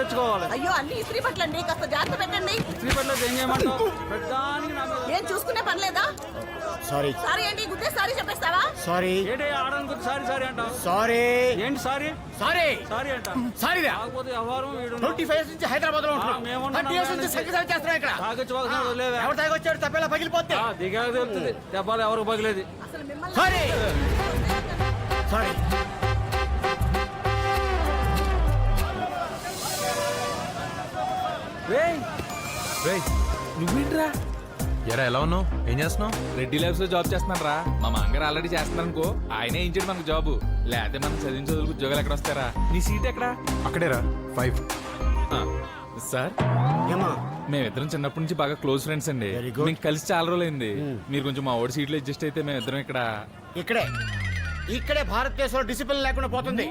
తెచ్చుకోవాలి. అయ్యో అన్ని ఇస్త్రీ బట్టలండి, కాస్త జాగ్రత్త పెట్టండి. ఇస్త్రీ బట్టలు ఏం చేయమంటావు? ప్రతిదానికి నా మీద. ఏం చూసుకునే పని లేదా? సారీ సారీ ఏంటి, గుద్దే సారీ చెప్పేస్తావా? సారీ ఏంటి ఆడడానికి సారీ సారీ అంటావు? సారీ ఏంటి సారీ సారీ సారీ అంట? సారీ కాకపోతే వ్యవహారం వీడు 25 years నుంచి హైదరాబాద్ లో ఉంటున్నాం. మేమున్నాం. 30 years నుంచి సంగీతం చేస్తున్నాం ఇక్కడ. తాగొచ్చి వదిలేవా? ఎవరు తాగొచ్చాడు తప్పేలా పగిలిపోతే. దిగాక తెలుస్తుంది దెబ్బలు ఎవరికి పగిలేది. అసలు మిమ్మల్ని సారీ సారీ నువ్వేంట్రా? ఎరా ఎలా ఉన్నావు? ఏం చేస్తున్నావు? రెడ్డి ల్యాబ్స్ లో జాబ్ చేస్తున్నాను రా. మా మాంగారు ఆల్రెడీ చేస్తున్నారు అనుకో, ఆయనే ఇచ్చాడు మనకు జాబ్. లేకపోతే మనం చదివిన చదువులకు ఉద్యోగాలు ఎక్కడ వస్తారా? నీ సీట్ ఎక్కడా? అక్కడేరా 5. సార్ ఏమా మేమిద్దరం చిన్నప్పటి నుంచి బాగా క్లోజ్ ఫ్రెండ్స్ అండి. Very good. మీకు కలిసి చాలా రోజులైంది. మీరు కొంచెం మా ఓడి సీట్లో అడ్జస్ట్ అయితే మేమిద్దరం ఇక్కడ. ఇక్కడే భారతదేశంలో డిసిప్లిన్ లేకుండా పోతుంది.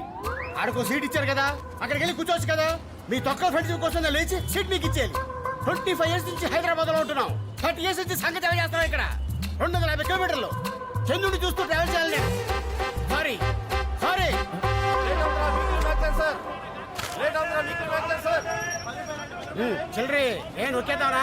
ఆడకో సీట్ ఇచ్చారు కదా, అక్కడికి వెళ్ళి కూర్చోవచ్చు కదా. మీ తొక్క ఫ్రెండ్స్ కోసం లేచి సీట్ మీకు ఇచ్చేయాలి. 25 years నుంచి హైదరాబాద్ లో ఉంటున్నాం. 30 years నుంచి సంగతి చేస్తున్నాం ఇక్కడ. 250 kilometers చంద్రుని చూస్తూ ట్రావెల్ చేయాలి నేను. సారీ సారీ చిల్లరి ఏం నొక్కేద్దానా?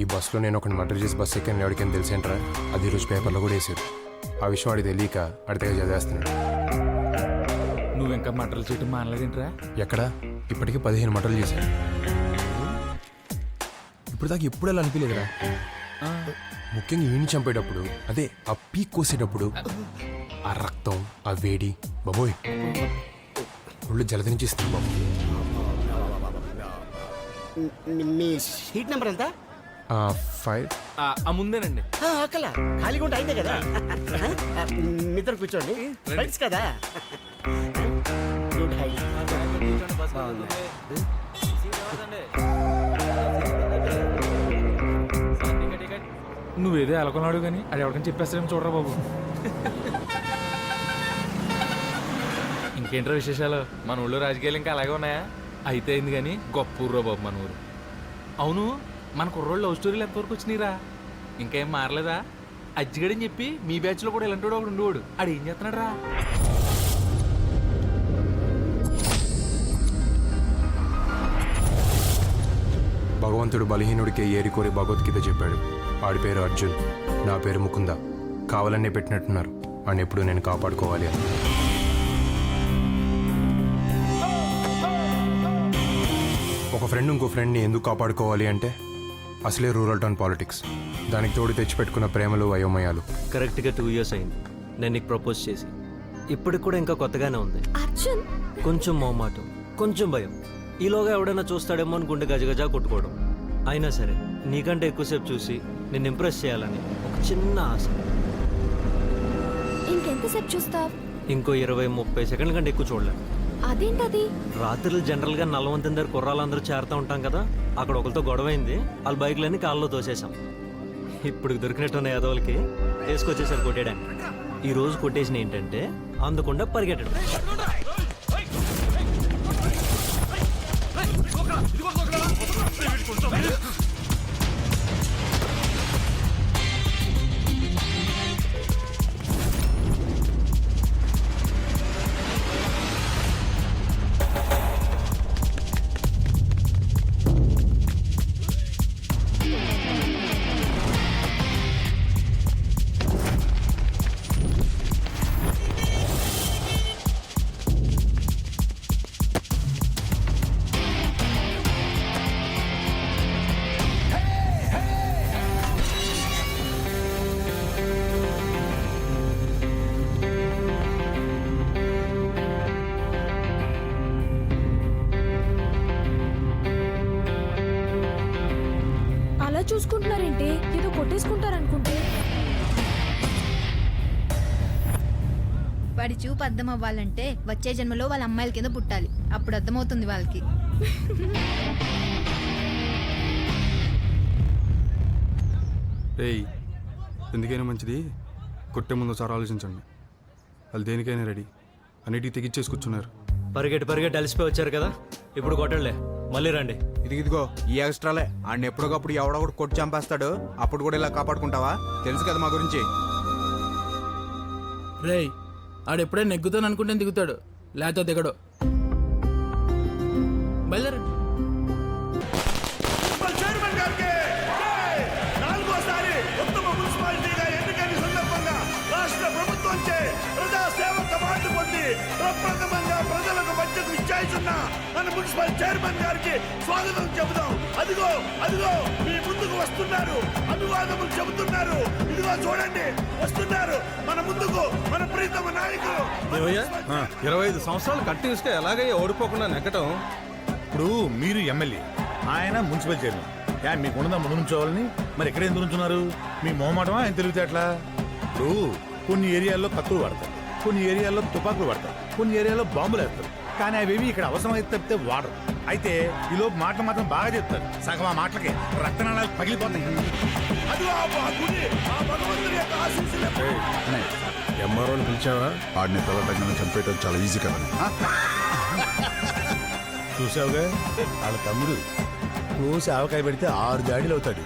ఈ బస్సులో నేను ఒకటి మర్డర్ చేసి బస్సు ఎక్కాను. ఎవరికైనా తెలిసేంట్రా? అది ఈరోజు పేపర్లో కూడా వేసారు. ఆ విషయం వాడికి తెలియక అడితే చదివేస్తున్నాడు. నువ్వు ఇంకా మటర్లు చేయటం మానలేదేంట్రా? ఎక్కడ? ఇప్పటికీ 15 మర్డర్లు చేశాడు. ఇప్పుడు దాకా ఎప్పుడు అలా అనిపించలేదురా. ముఖ్యంగా ఈయన్ని చంపేటప్పుడు, అదే ఆ పీక్ కోసేటప్పుడు ఆ రక్తం, ఆ వేడి, బాబోయ్ ఒళ్ళు జలద నుంచి ఇస్తుంది బాబు. మీ సీట్ నెంబర్ ఎంత? 5. ఆ ముందేనండి. అక్కల ఖాళీగా ఉంటే అయితే కదా. నిద్ర కూర్చోండి, ఫ్రెండ్స్ కదా. Good high. నువ్వేదో ఎలకొన్నాడు కానీ అది ఎవరికైనా చెప్పేస్తారేమో చూడరా బాబు. ఇంకేంట్రా విశేషాలు? మన ఊళ్ళో రాజకీయాలు ఇంకా అలాగే ఉన్నాయా? అయితే అయింది కానీ గొప్ప ఊర్రా బాబు మన ఊరు. అవును, మన కుర్రోళ్ళు లవ్ స్టోరీలు ఎంతవరకు వచ్చినాయిరా? ఇంకేం మారలేదా? అజ్జిగడని చెప్పి మీ బ్యాచ్లో కూడా ఇలాంటి ఒకడు ఉండేవాడు. ఆడు ఏం చేస్తున్నాడు రా? భగవంతుడు బలహీనుడికే ఏరి కోరి భగవద్గీత చెప్పాడు. ఆడి పేరు అర్జున్, నా పేరు ముకుంద. కావాలనే పెట్టినట్టున్నారు. అని ఎప్పుడు నేను కాపాడుకోవాలి అని. ఒక ఫ్రెండ్ ఇంకో ఫ్రెండ్ని ఎందుకు కాపాడుకోవాలి అంటే అసలే రూరల్ టౌన్ పాలిటిక్స్. దానికి తోడు తెచ్చిపెట్టుకున్న ప్రేమలు, అయోమయాలు. కరెక్ట్గా 2 years అయింది నేను నీకు ప్రపోజ్ చేసి. ఇప్పటికి కూడా ఇంకా కొత్తగానే ఉంది. అర్జున్ కొంచెం మొహమాటం, కొంచెం భయం. ఈలోగా ఎవడైనా చూస్తాడేమో అని గుండె గజగజా కొట్టుకోవడం. అయినా సరే నీకంటే ఎక్కువసేపు చూసి నిన్ను ఇంప్రెస్ చేయాలని ఒక చిన్న ఆశ. ఇంకెంతసేపు చూస్తావు? ఇంకో 20-30 సెకండ్ల కంటే ఎక్కువ చూడలేను. అదేంటది? రాత్రులు జనరల్గా నల్లవంతం దగ్గర కుర్రాళ్ళందరూ చేరుతూ ఉంటాం కదా. అక్కడ ఒకరితో గొడవైంది. వాళ్ళ బైక్లన్నీ కాళ్ళలో తోసేసాం. ఇప్పుడు దొరికినట్టున్న యాదవులకి వేసుకొచ్చేసారు కొట్టేయడానికి. ఈ రోజు కొట్టేసిన ఏంటంటే అందకుండా పరిగెట్టడం. చూసుకుంటున్నారేంటి? ఏదో కొట్టేసుకుంటారనుకుంటే. వాడి చూపు అర్థం అవ్వాలంటే వచ్చే జన్మలో వాళ్ళ అమ్మాయిల కింద పుట్టాలి. అప్పుడు అర్థమవుతుంది వాళ్ళకి. ఏయ్, ఎందుకైనా మంచిది కొట్టే ముందు ఒకసారి ఆలోచించండి. వాళ్ళు దేనికైనా రెడీ. అన్నిటికీ తెగిచ్చేసి కూర్చున్నారు. పరిగెట్టి అలసిపోయి వచ్చారు కదా, ఇప్పుడు కొట్టండి. మళ్ళీ రండి. ఇదిగో ఈ ఎక్స్ట్రాలే ఆడిని ఎప్పటికప్పుడు ఎవడొకడు కొట్టి చంపేస్తాడు, అప్పుడు కూడా ఇలా కాపాడుకుంటావా? తెలుసు కదా మా గురించి. రేయ్ ఆడెప్పుడైనా నెగ్గుతాను అనుకుంటే దిగుతాడు, లేకపోతే దిగడు. బయలుదేరండి. నాలుగోసారి ఉత్తమ మున్సిపాలిటీగా ఎన్నికైన సందర్భంగా రాష్ట్ర ప్రభుత్వంచే ప్రజా సేవకు అవార్డు పొంది ప్రప్రథమంగా ప్రజలకు మధ్యకు ఇచ్చేస్తున్న మన మున్సిపల్ చైర్మన్ గారికి స్వాగతం చెబుదాం. అదిగో అదిగో మీ ముందుకు వస్తున్నారు, అభివాదములు చెబుతున్నారు. ఇదిగో చూడండి, వస్తున్నారు మన ముందుకు మన ప్రీతమ నాయకులు. 25 సంవత్సరాలు కట్టిస్తే ఎలాగయ్యా ఓడిపోకుండా నెగ్గటం? ఇప్పుడు మీరు ఎమ్మెల్యే, ఆయన మున్సిపల్ చైర్మన్. మీకు ఉన్నదా ముందు నుంచోవాలని, మరి ఎక్కడ ఎందుకు నుంచున్నారు? మీ మొహమాటమా ఆయన తెలివితేటలా? ఇప్పుడు కొన్ని ఏరియాల్లో కత్తులు వాడతారు, కొన్ని ఏరియాల్లో తుపాకులు వాడతారు, కొన్ని ఏరియాల్లో బాంబులు వేస్తారు. కానీ అవేవి ఇక్కడ అవసరమైతే తప్పితే వాడరు. అయితే ఈలోపు మాటలు మాత్రం బాగా చెప్తారు. సగం ఆ మాటలకి రక్తనాళాలు పగిలిపోతాయి. ఎంఆర్ఓని పిలిచావా? ఆడిని తలటంగా చంపేయటం చాలా ఈజీ కదా. చూసావుగా వాళ్ళ తమ్ముడు కోసి ఆవకాయ పెడితే 6 జాడీలు అవుతాడు.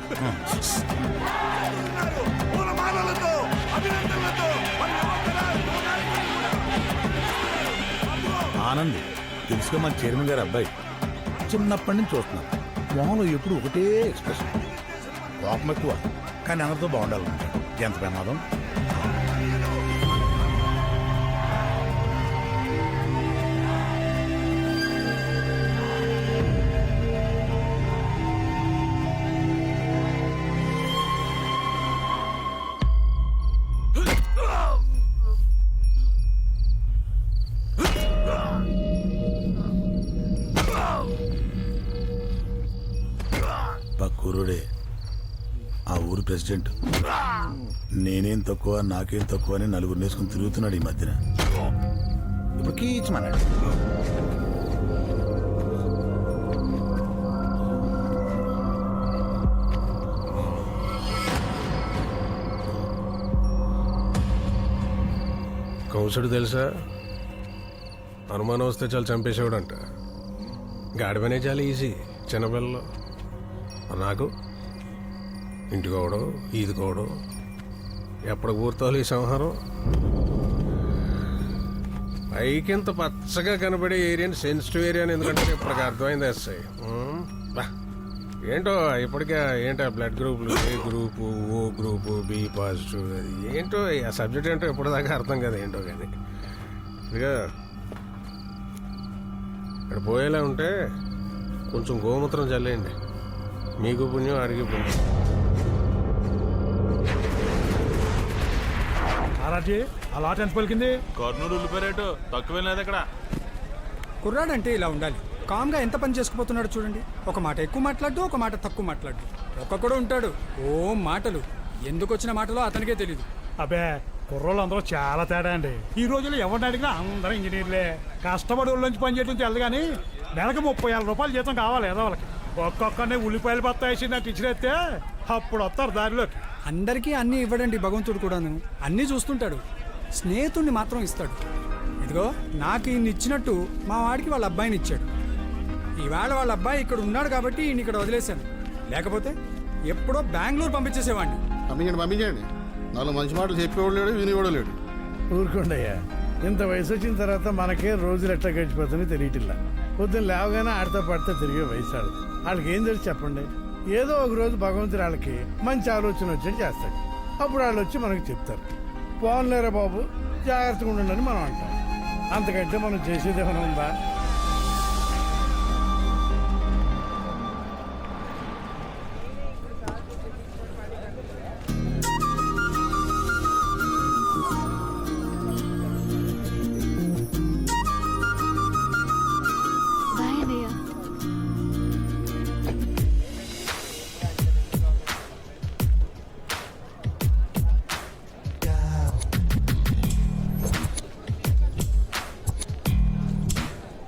ఆనంద్ తెలుసుగా మన చైర్మన్ గారు అబ్బాయి, చిన్నప్పటి నుంచి చూస్తున్నాం. మొహంలో ఎప్పుడు ఒకటే ఎక్స్ప్రెషన్. కోపం ఎక్కువ, కానీ అందరితో బాగుండాలనుకుంటాడు. ఎంత ప్రమాదం. పక్కూరుడే ఆ ఊరు ప్రెసిడెంట్. నేనేం తక్కువ నాకేం తక్కువ అని నలుగురు నేసుకుని తిరుగుతున్నాడు ఈ మధ్యన. ఇప్పుడు కీచమన్నాడు. కౌసుడు తెలుసా? అనుమానం వస్తే చాలా చంపేసేవాడంట. గాడిపనే చాలా ఈజీ చిన్నపిల్లలు. నాకు ఇంటికోవడం ఈదుకోవడం ఎప్పటికి పూర్తోవాలి ఈ సంహారం. పైకింత పచ్చగా కనబడే ఏరియాని సెన్సిటివ్ ఏరియా అని ఎందుకంటే ఇప్పటికి అర్థమైంది ఎస్ఐ. ఏంటో ఇప్పటికే ఏంటో బ్లడ్ గ్రూపులు, A group, O group, B positive, అది ఏంటో ఆ సబ్జెక్ట్ ఏంటో ఇప్పటిదాకా అర్థం కదా ఏంటో. కానీ ఇదిగా ఇక్కడ పోయేలా ఉంటే కొంచెం గోమూత్రం చల్లేయండి, మీకు పుణ్యం అడిగి పుణ్యం. అలా టెన్స్ పలికింది. కర్నూలు ఉల్లిపోయారేటో తక్కువ లేదు అక్కడ. కుర్రాడంటే ఇలా ఉండాలి. కామ్గా ఎంత పని చేసుకుపోతున్నాడు చూడండి. ఒక మాట ఎక్కువ మాట్లాడు, ఒక మాట తక్కువ మాట్లాడు. ఒక్కొక్కడు ఉంటాడు ఓ మాటలు. ఎందుకు వచ్చిన మాటలో అతనికే తెలీదు. అబ్బే కుర్రోళ్ళు అందరూ చాలా తేడా అండి. ఈ రోజుల్లో ఎవరిని అడిగినా అందరూ ఇంజనీర్లే. కష్టపడి ఊళ్ళోంచి పని చేయడం తెలు కానీ నెలకు 30,000 రూపాయలు జీతం కావాలి ఏదో వాళ్ళకి. ఒక్కొక్కరిని ఉల్లిపాయలు బత్తాయి నాకు ఇచ్చినట్టే అప్పుడు వస్తారు దారిలోకి. అందరికీ అన్నీ ఇవ్వడండి భగవంతుడు కూడాను. అన్నీ చూస్తుంటాడు, స్నేహితుడిని మాత్రం ఇస్తాడు. ఇదిగో నాకు ఈయన ఇచ్చినట్టు మా వాడికి వాళ్ళ అబ్బాయిని ఇచ్చాడు. ఈవేళ వాళ్ళ అబ్బాయి ఇక్కడ ఉన్నాడు కాబట్టి ఈయన ఇక్కడ వదిలేశాను. లేకపోతే ఎప్పుడో బెంగళూరు పంపించేసేవాడిని. పంపించండి. 4 మంచి మాటలు చెప్పేవాడు లేడు, వినివాడు లేడు. ఊరుకోండయ్యా, ఇంత వయసు వచ్చిన తర్వాత మనకే రోజులు ఎట్లా గడిచిపోతుందో తెలియటిల్లా. పొద్దున్న లేవగానే ఆడితో పడితే తిరిగే వయసు ఆడదు. వాళ్ళకి ఏం తెలిసి చెప్పండి. ఏదో ఒక రోజు భగవంతుడు వాళ్ళకి మంచి ఆలోచన వచ్చి చేస్తాడు. అప్పుడు వాళ్ళు వచ్చి మనకు చెప్తారు, పోన్లేరా బాబు జాగ్రత్తగా ఉండండి మనం అంటాం. అంతకంటే మనం చేసేది ఏమైనా ఉందా?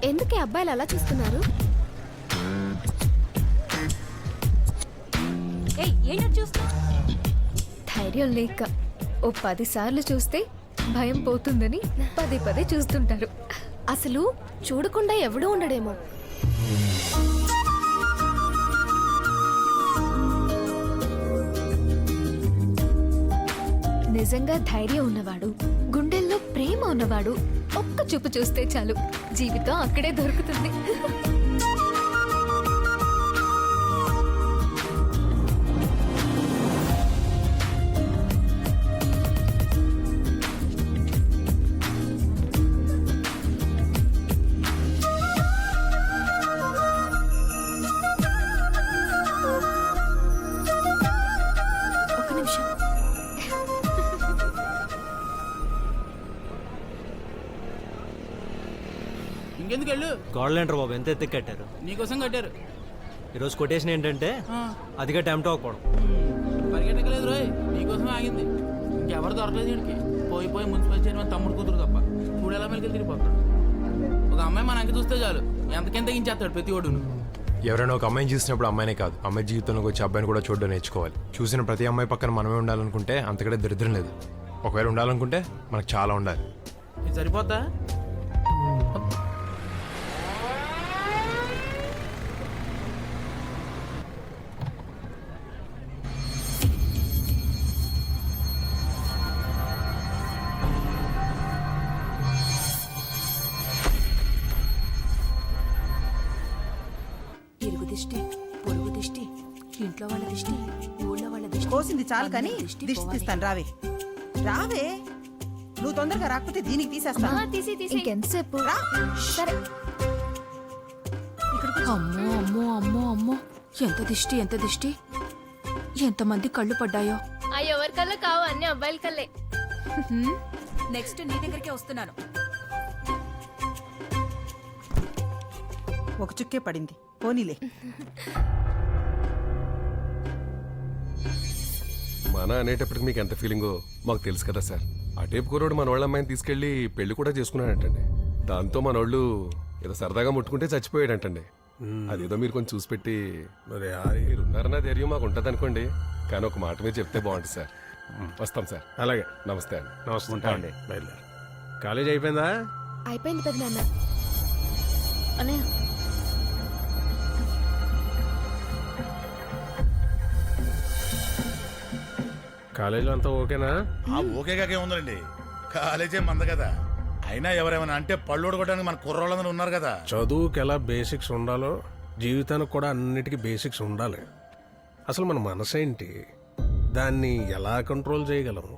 ఎందుకే అబ్బాయిలు అలా చూస్తున్నారు? ధైర్యం లేక ఓ 10 సార్లు చూస్తే భయం పోతుందని పదే చూస్తుంటారు. అసలు చూడకుండా ఎవడూ ఉండడేమో. నిజంగా ధైర్యం ఉన్నవాడు, గుండెల్లో ప్రేమ ఉన్నవాడు ఒక్క చూపు చూస్తే చాలు, జీవితం అక్కడే దొరుకుతుంది. ఒక్క నిమిషం. ఇంకెందుకు వెళ్ళు, గోడలేంటారు బాబు, ఎంత ఎత్తి కట్టారు. నీకోసం కట్టారు. ఈరోజు కొటేషన్ ఏంటంటే అదిగా టైంతో అవ్వకూడదు. పరిగెట్టలేదు రోయ్, నీకోసం ఆగింది. ఇంకెవరు దొరకలేదు వీడికి. పోయి పోయి మున్సిపల్ చైర్మన్ తమ్ముడు కూతురు తప్ప చూడు ఎలా మెలికలు తిరిగిపోతాడు. ఒక అమ్మాయి మన అంక చూస్తే చాలు ఎంతకెంత ఇంచేస్తాడు ప్రతి ఒడును. ఎవరైనా ఒక అమ్మాయిని చూసినప్పుడు అమ్మాయినే కాదు, అమ్మాయి జీవితంలోకి వచ్చి అబ్బాయిని కూడా చూడడం నేర్చుకోవాలి. చూసిన ప్రతి అమ్మాయి పక్కన మనమే ఉండాలనుకుంటే అంతకంటే దరిద్రం లేదు. ఒకవేళ ఉండాలనుకుంటే మనకు చాలా ఉండాలి. ఇది సరిపోతా? ఇరుగు దిష్టి, పొరుగు దిష్టి, ఇంట్లో వాళ్ళ దిష్టి, ఊళ్ళో వాళ్ళ దిష్టి. కోసింది చాలు కానీ దిష్టి తీస్తాను. రావే రావే, నువ్వు తొందరగా రాకపోతే దీనికి తీసేస్తాను. ఇంకెంతసేపు? రా. సరే. అమ్మో అమ్మో అమ్మో అమ్మో, ఎంత దిష్టి ఎంత దిష్టి, ఎంతమంది కళ్ళు పడ్డాయో. ఎవరి కల్లా కావు, అన్ని అబ్బాయిల కల్లే. నెక్స్ట్ నీ దగ్గరికే వస్తున్నాను. ఒక చుక్కే పడింది, పోనీలే. మన అనేటప్పటికి మీకు ఎంత ఫీలింగో మాకు తెలుసు కదా సార్. ఆ టైపు కుర్రోడు మన వాళ్ళ అమ్మాయిని తీసుకెళ్లి పెళ్లి కూడా చేసుకున్నాడంటండి. దాంతో మన వాళ్ళు ఏదో సరదాగా ముట్టుకుంటే చచ్చిపోయాడంటండి. అదేదో మీరు కొంచెం చూసి పెట్టి మీరు ఉన్నారన్న ధైర్యం మాకు ఉంటుంది అనుకోండి. కానీ ఒక మాట మీరు చెప్తే బాగుంటుంది సార్. వస్తాం సార్. అలాగే, నమస్తే అండి. నమస్తే అండి. బయలుదేరు. కాలేజ్ అయిపోయిందా? అయిపోయింది పెద్దనాన్న. అన్నయ్య కాలేజీలో అంతా ఓకేనా? ఓకేగాకే ఉందండి, కాలేజే మంద కదా. అయినా ఎవరేమైనా అంటే పళ్ళు కొట్టడానికి మన కుర్రోళ్ళందరూ ఉన్నారు కదా. చదువుకి ఎలా బేసిక్స్ ఉండాలో జీవితానికి కూడా అన్నిటికీ బేసిక్స్ ఉండాలి. అసలు మన మనసు ఏంటి, దాన్ని ఎలా కంట్రోల్ చేయగలం,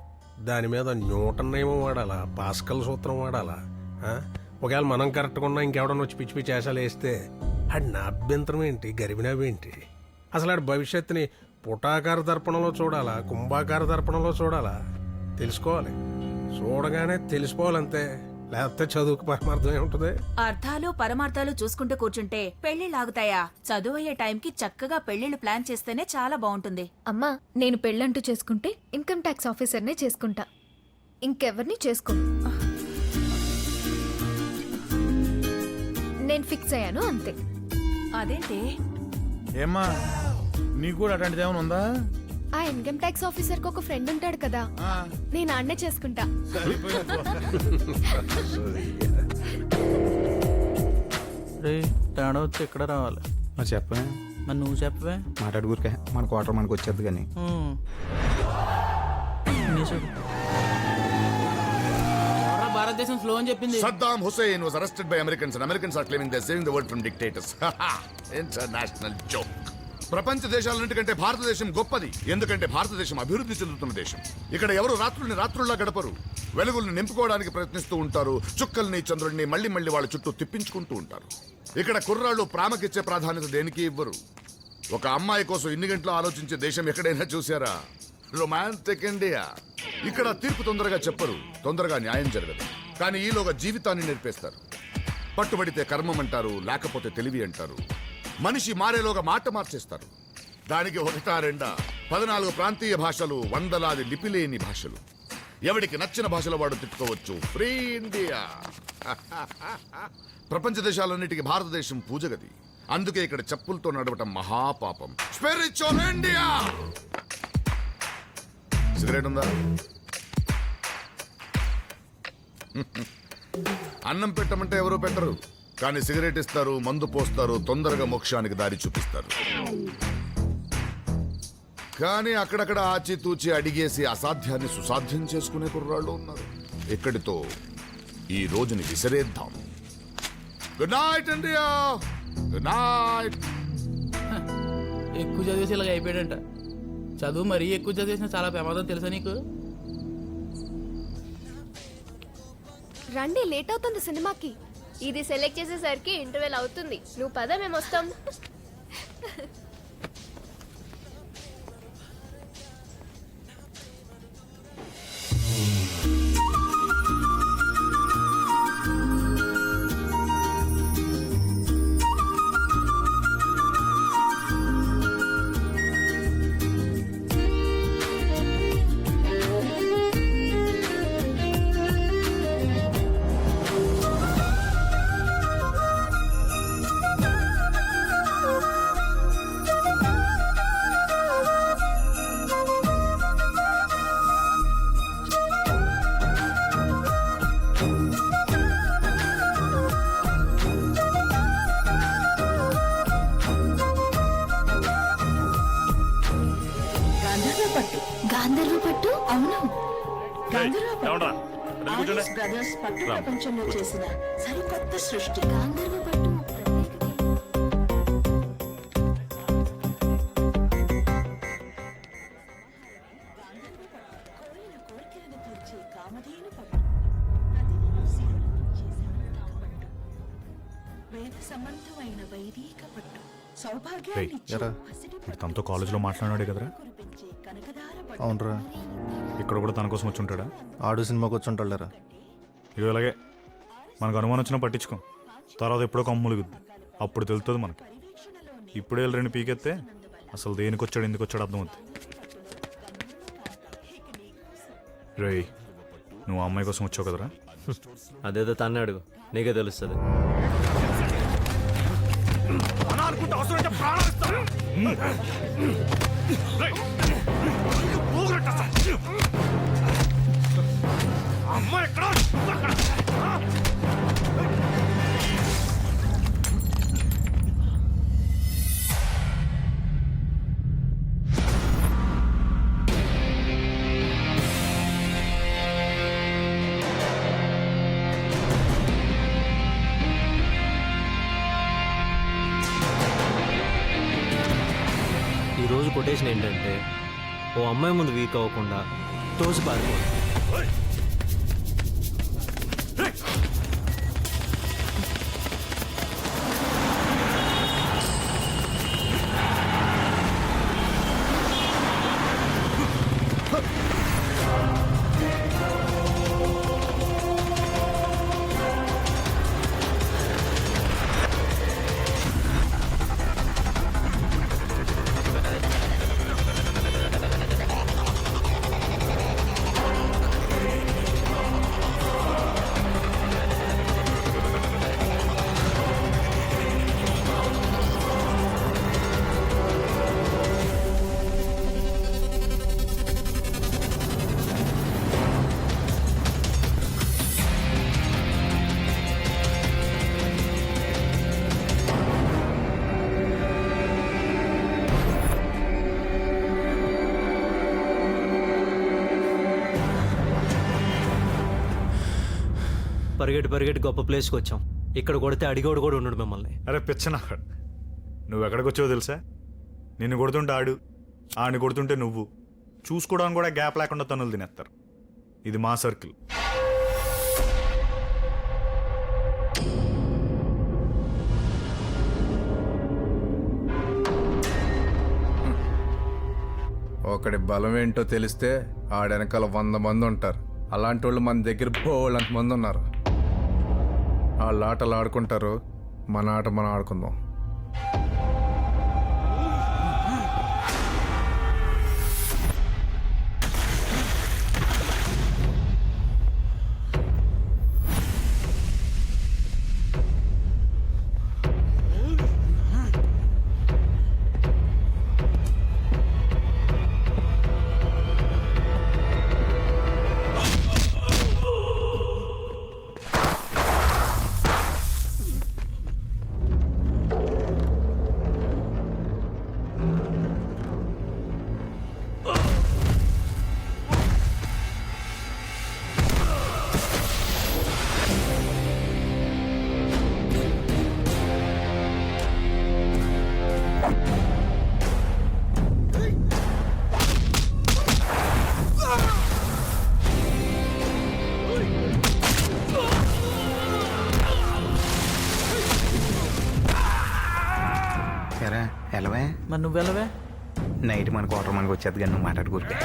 దాని మీద న్యూటన్ నియమం వాడాలా, పాస్కల్ సూత్రం వాడాలా? ఒకవేళ మనం కరెక్ట్గా ఉన్నా ఇంకెవడన్నా వచ్చి పిచ్చి పిచ్చి వేసాలు వేస్తే ఆడి నా అభ్యంతరం ఏంటి, గరిబినాబేంటి? అసలు ఆడి భవిష్యత్తుని పుటాకార దర్పణంలో చూడాలా, కుంభాకార దర్పణంలో చూడాలా? తెలుసుకోవాలి. చూడగానే తెలిసిపోవాలంతే, లేకపోతే చదువుకు పరమార్థం ఏముంటుంది? అర్థాలు పరమార్థాలు చూసుకుంటూ కూర్చుంటే పెళ్లిళ్ళు ఆగుతాయా? చదువు అయ్యే టైంకి చక్కగా పెళ్లిళ్ళు ప్లాన్ చేస్తేనే చాలా బాగుంటుంది. అమ్మా, నేను పెళ్ళంటూ చేసుకుంటే ఇన్కమ్ ట్యాక్స్ ఆఫీసర్నే చేసుకుంటా, ఇంకెవరిని చేసుకోను. నేను ఫిక్స్ అయ్యాను అంతే. అదేంటి? ఏమ్మా, నీకు కూడా అట్లాంటిది ఏమైనా ఉందా? ఆ ఇన్కమ్ ట్యాక్స్ ఆఫీసర్ కి ఒక ఫ్రెండ్ ఉంటాడు కదా, నేను అన్నే చేసుకుంటా. తేడా వచ్చి ఎక్కడ రావాలి? చెప్పే, మరి నువ్వు చెప్పవే. మాట్లాడుకురికే మన క్వార్టర్ మనకు వచ్చేది కానీ. భారతదేశం స్లో అని చెప్పింది. Saddam Hussein was arrested by Americans and Americans are claiming they're saving the world from dictators. International joke. ప్రపంచ దేశాలన్నిటికంటే భారతదేశం గొప్పది. ఎందుకంటే భారతదేశం అభివృద్ధి చెందుతున్న దేశం. ఇక్కడ ఎవరు రాత్రుల్ని రాత్రుల్లా గడపరు. వెలుగుల్ని నింపుకోవడానికి ప్రయత్నిస్తూ ఉంటారు. చుక్కల్ని చంద్రుడిని మళ్ళీ మళ్ళీ వాళ్ళ చుట్టూ తిప్పించుకుంటూ ఉంటారు. ఇక్కడ కుర్రాళ్ళు ప్రేమకిచ్చే ప్రాధాన్యత దేనికి ఇవ్వరు. ఒక అమ్మాయి కోసం ఇన్ని గంటలు ఆలోచించే దేశం ఎక్కడైనా చూసారా? Romantic India. ఇక్కడ తీర్పు తొందరగా చెప్పరు, తొందరగా న్యాయం జరగదు. కానీ ఈలోగా జీవితాన్ని నేర్పేస్తారు. పట్టుబడితే కర్మం అంటారు, లేకపోతే తెలివి అంటారు. మనిషి మారేలోగా మాట మార్చేస్తారు. దానికి ఒకటా రెండా 14 ప్రాంతీయ భాషలు, వందలాది లిపిలేని భాషలు. ఎవడికి నచ్చిన భాషలో వాడు తిట్టుకోవచ్చు. Free India. ప్రపంచ దేశాలన్నిటికీ భారతదేశం పూజగది. అందుకే ఇక్కడ చెప్పులతో నడవటం మహాపాపం. Spiritual India. సిగరెట్ ఉందా? అన్నం పెట్టమంటే ఎవరూ పెట్టరు, కానీ సిగరెట్ ఇస్తారు, మందు పోస్తారు, తొందరగా మోక్షానికి దారి చూపిస్తారు. కానీ అక్కడక్కడ ఆచితూచి అడిగేసి అసాధ్యాన్ని సుసాధ్యం చేసుకునే కుర్రాళ్ళు ఉన్నారు. ఇక్కడితో ఈ రోజుని విసిరేద్దాం. Good night India, good night. ఎక్కువ చదివేసి ఇలాగ అయిపోయాడంట. చదువు మరీ ఎక్కువ చదివేసిన చాలా ప్రమాదం తెలుసా నీకు? రండి, లేట్ అవుతుంది సినిమాకి. ఇది సెలెక్ట్ చేసేసరికి ఇంటర్వెల్ అవుతుంది. నువ్వు పద, మేము వస్తాం. గాంధర్వ పట్టు? అవును, బ్రదర్స్ పట్టు ప్రపంచంలో చేసిన సరికొత్త సృష్టి గాంధర్వ పట్టు. సంబంధమైన వైదిక పట్టు సౌభాగ్యాన్ని తనతో కాలేజీలో మాట్లాడాడు కదరా? అవునరా. ఇక్కడ కూడా తన కోసం వచ్చి ఉంటాడా? ఆడు సినిమాకి వచ్చి ఉంటాడురా. ఇవి ఇలాగే మనకు అనుమానం వచ్చినా పట్టించుకో, తర్వాత ఎప్పుడో కమ్ములుగుద్ది, అప్పుడు తెలుస్తుంది మనకి. ఇప్పుడే రెండు పీకెత్తే అసలు దేనికి వచ్చాడు ఎందుకు వచ్చాడు అర్థమవుతుంది. రేయ్, నువ్వు ఆ అమ్మాయి కోసం వచ్చావు కదరా? అదేదో తన్నే అడుగు, నీకే తెలుస్తుంది. ఈరోజు కొటేషన్ ఏంటంటే, ఓ అమ్మాయి ముందు వీక్ అవ్వకుండా తోసి పారిపోవాలి. పరిగెట్టి గొప్ప ప్లేస్కి వచ్చాం. ఇక్కడ కొడితే అడిగోడు కూడా ఉన్నాడు మిమ్మల్ని. అరే పిచ్చనా, నువ్వు ఎక్కడికి వచ్చావో తెలుసా? నిన్ను కొడుతుంటే ఆడిని కొడుతుంటే నువ్వు చూసుకోవడానికి కూడా గ్యాప్ లేకుండా తన్నులు తినేస్తారు. ఇది మా సర్కిల్. ఒకడి బలం ఏంటో తెలిస్తే ఆడెనకాల 100 మంది ఉంటారు. అలాంటి వాళ్ళు మన దగ్గర బోళ్ళంత మంది ఉన్నారు. వాళ్ళ ఆటలు ఆడుకుంటారు, మన ఆట మనం ఆడుకుందాం. మరి నువ్వు వెళ్ళవే? నైట్ మన క్వార్టర్ మనకు వచ్చేది కానీ నువ్వు మాట్లాడుకుంటే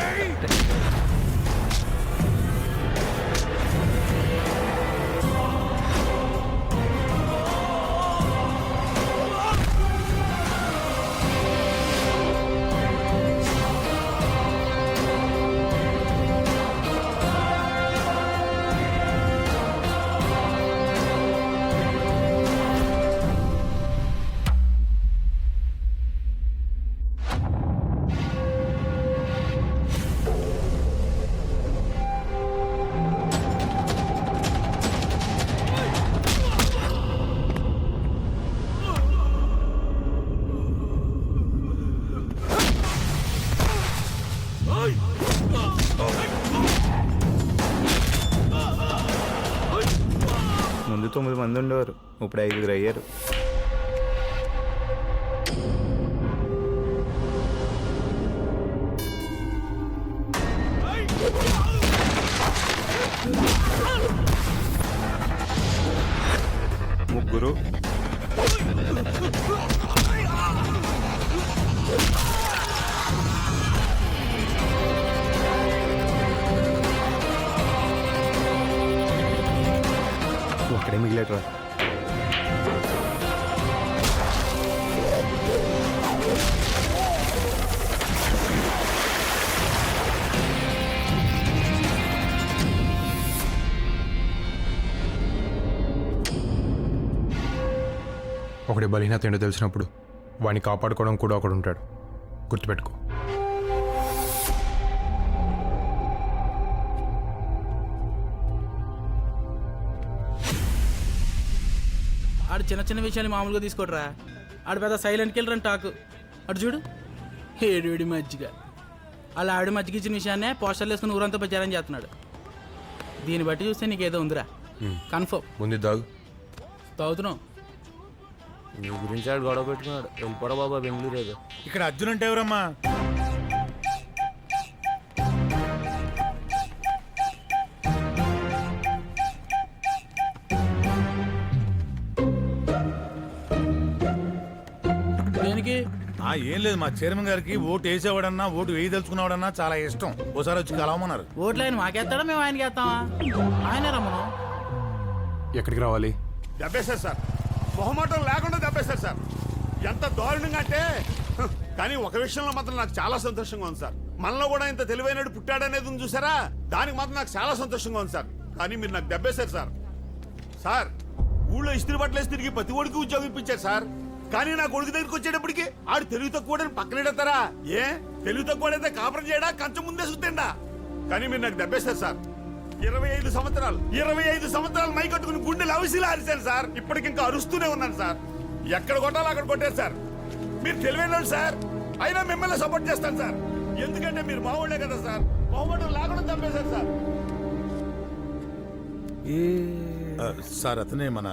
ముందు 9 మంది ఉండేవారు, ఇప్పుడు 5 అయ్యారు. ముగ్గురు ఒక్కడే మిగిలేటరా. ఒకటి బలహీనత ఏంటో తెలిసినప్పుడు వాడిని కాపాడుకోవడం కూడా ఒకడు ఉంటాడు, గుర్తుపెట్టుకో. ఆడు చిన్న చిన్న విషయాన్ని మామూలుగా తీసుకోడరా. ఆడు పెద్ద సైలెంట్కి వెళ్ళరని టాకు. అటు చూడు, ఏడువిడి మజ్జిగ. అలా ఆవిడ మజ్జిగ ఇచ్చిన విషయాన్నే పోస్టర్లు వేసుకుని ఊరంతా ప్రచారం చేస్తున్నాడు. దీన్ని బట్టి చూస్తే నీకేదో ఉందిరా, కన్ఫర్మ్. ముందు దాగు. తాగుతున్నావు. నీ గురించి ఆడు గొడవ పెట్టుకున్నాడు. వెళ్ళిపోరా బాబా బెంగళూరు ఏదో. ఇక్కడ అర్జున్ అంటే ఎవరమ్మా? దేనికి? ఏం లేదు, మా చైర్మన్ గారికి ఓటు వేసేవాడన్నా ఓటు వేయదలుచుకున్నవాడన్నా చాలా ఇష్టం. ఓసారి వచ్చి కలవమన్నారు. ఓట్లు ఆయన మాకేస్తాడా, మేము ఆయనకి వేస్తామా? ఆయనే రమ్మను. ఎక్కడికి రావాలి? దెబ్బేశారు సార్, మొహమాటం లేకుండా దెబ్బేశారు సార్. ఎంత దారుణంగా అంటే, కానీ ఒక విషయంలో మాత్రం నాకు చాలా సంతోషంగా ఉంది సార్. మనలో కూడా ఇంత తెలివైనడు పుట్టాడనేది ఉంది చూసారా, దానికి మాత్రం నాకు చాలా సంతోషంగా ఉంది సార్. కానీ మీరు నాకు దెబ్బేశారు సార్. సార్, ఊళ్ళో ఇస్త్రీ బట్టలేసి తిరిగి ప్రతి ఒడికి ఉద్యోగం ఇప్పించారు సార్. కానీ నా కొడుకు దగ్గరికి వచ్చేటప్పటికి ఆడు తెలివి తక్కువ పక్కనెడతారా? ఏ తెలివి తక్కువడైతే కాపురం చేయడా, కంచం ముందే సుత్తండా? కానీ మీరు నాకు దెబ్బేశారు సార్. 25 సంవత్సరాలు మై కట్టుకుని గుండెలు అవిసిలా అరిశాను సార్. ఇప్పటికింకా అరుస్తూనే ఉన్నాను సార్. ఎక్కడ కొట్టాలో అక్కడ కొట్టారు సార్. మీరు తెలివైన సార్, అయినా మిమ్మల్ని సపోర్ట్ చేస్తాను సార్. ఎందుకంటే మీరు మావాళ్లే కదా సార్. మొహమాటం లేకుండా చంపేశారు సార్. సార్ అతనే మన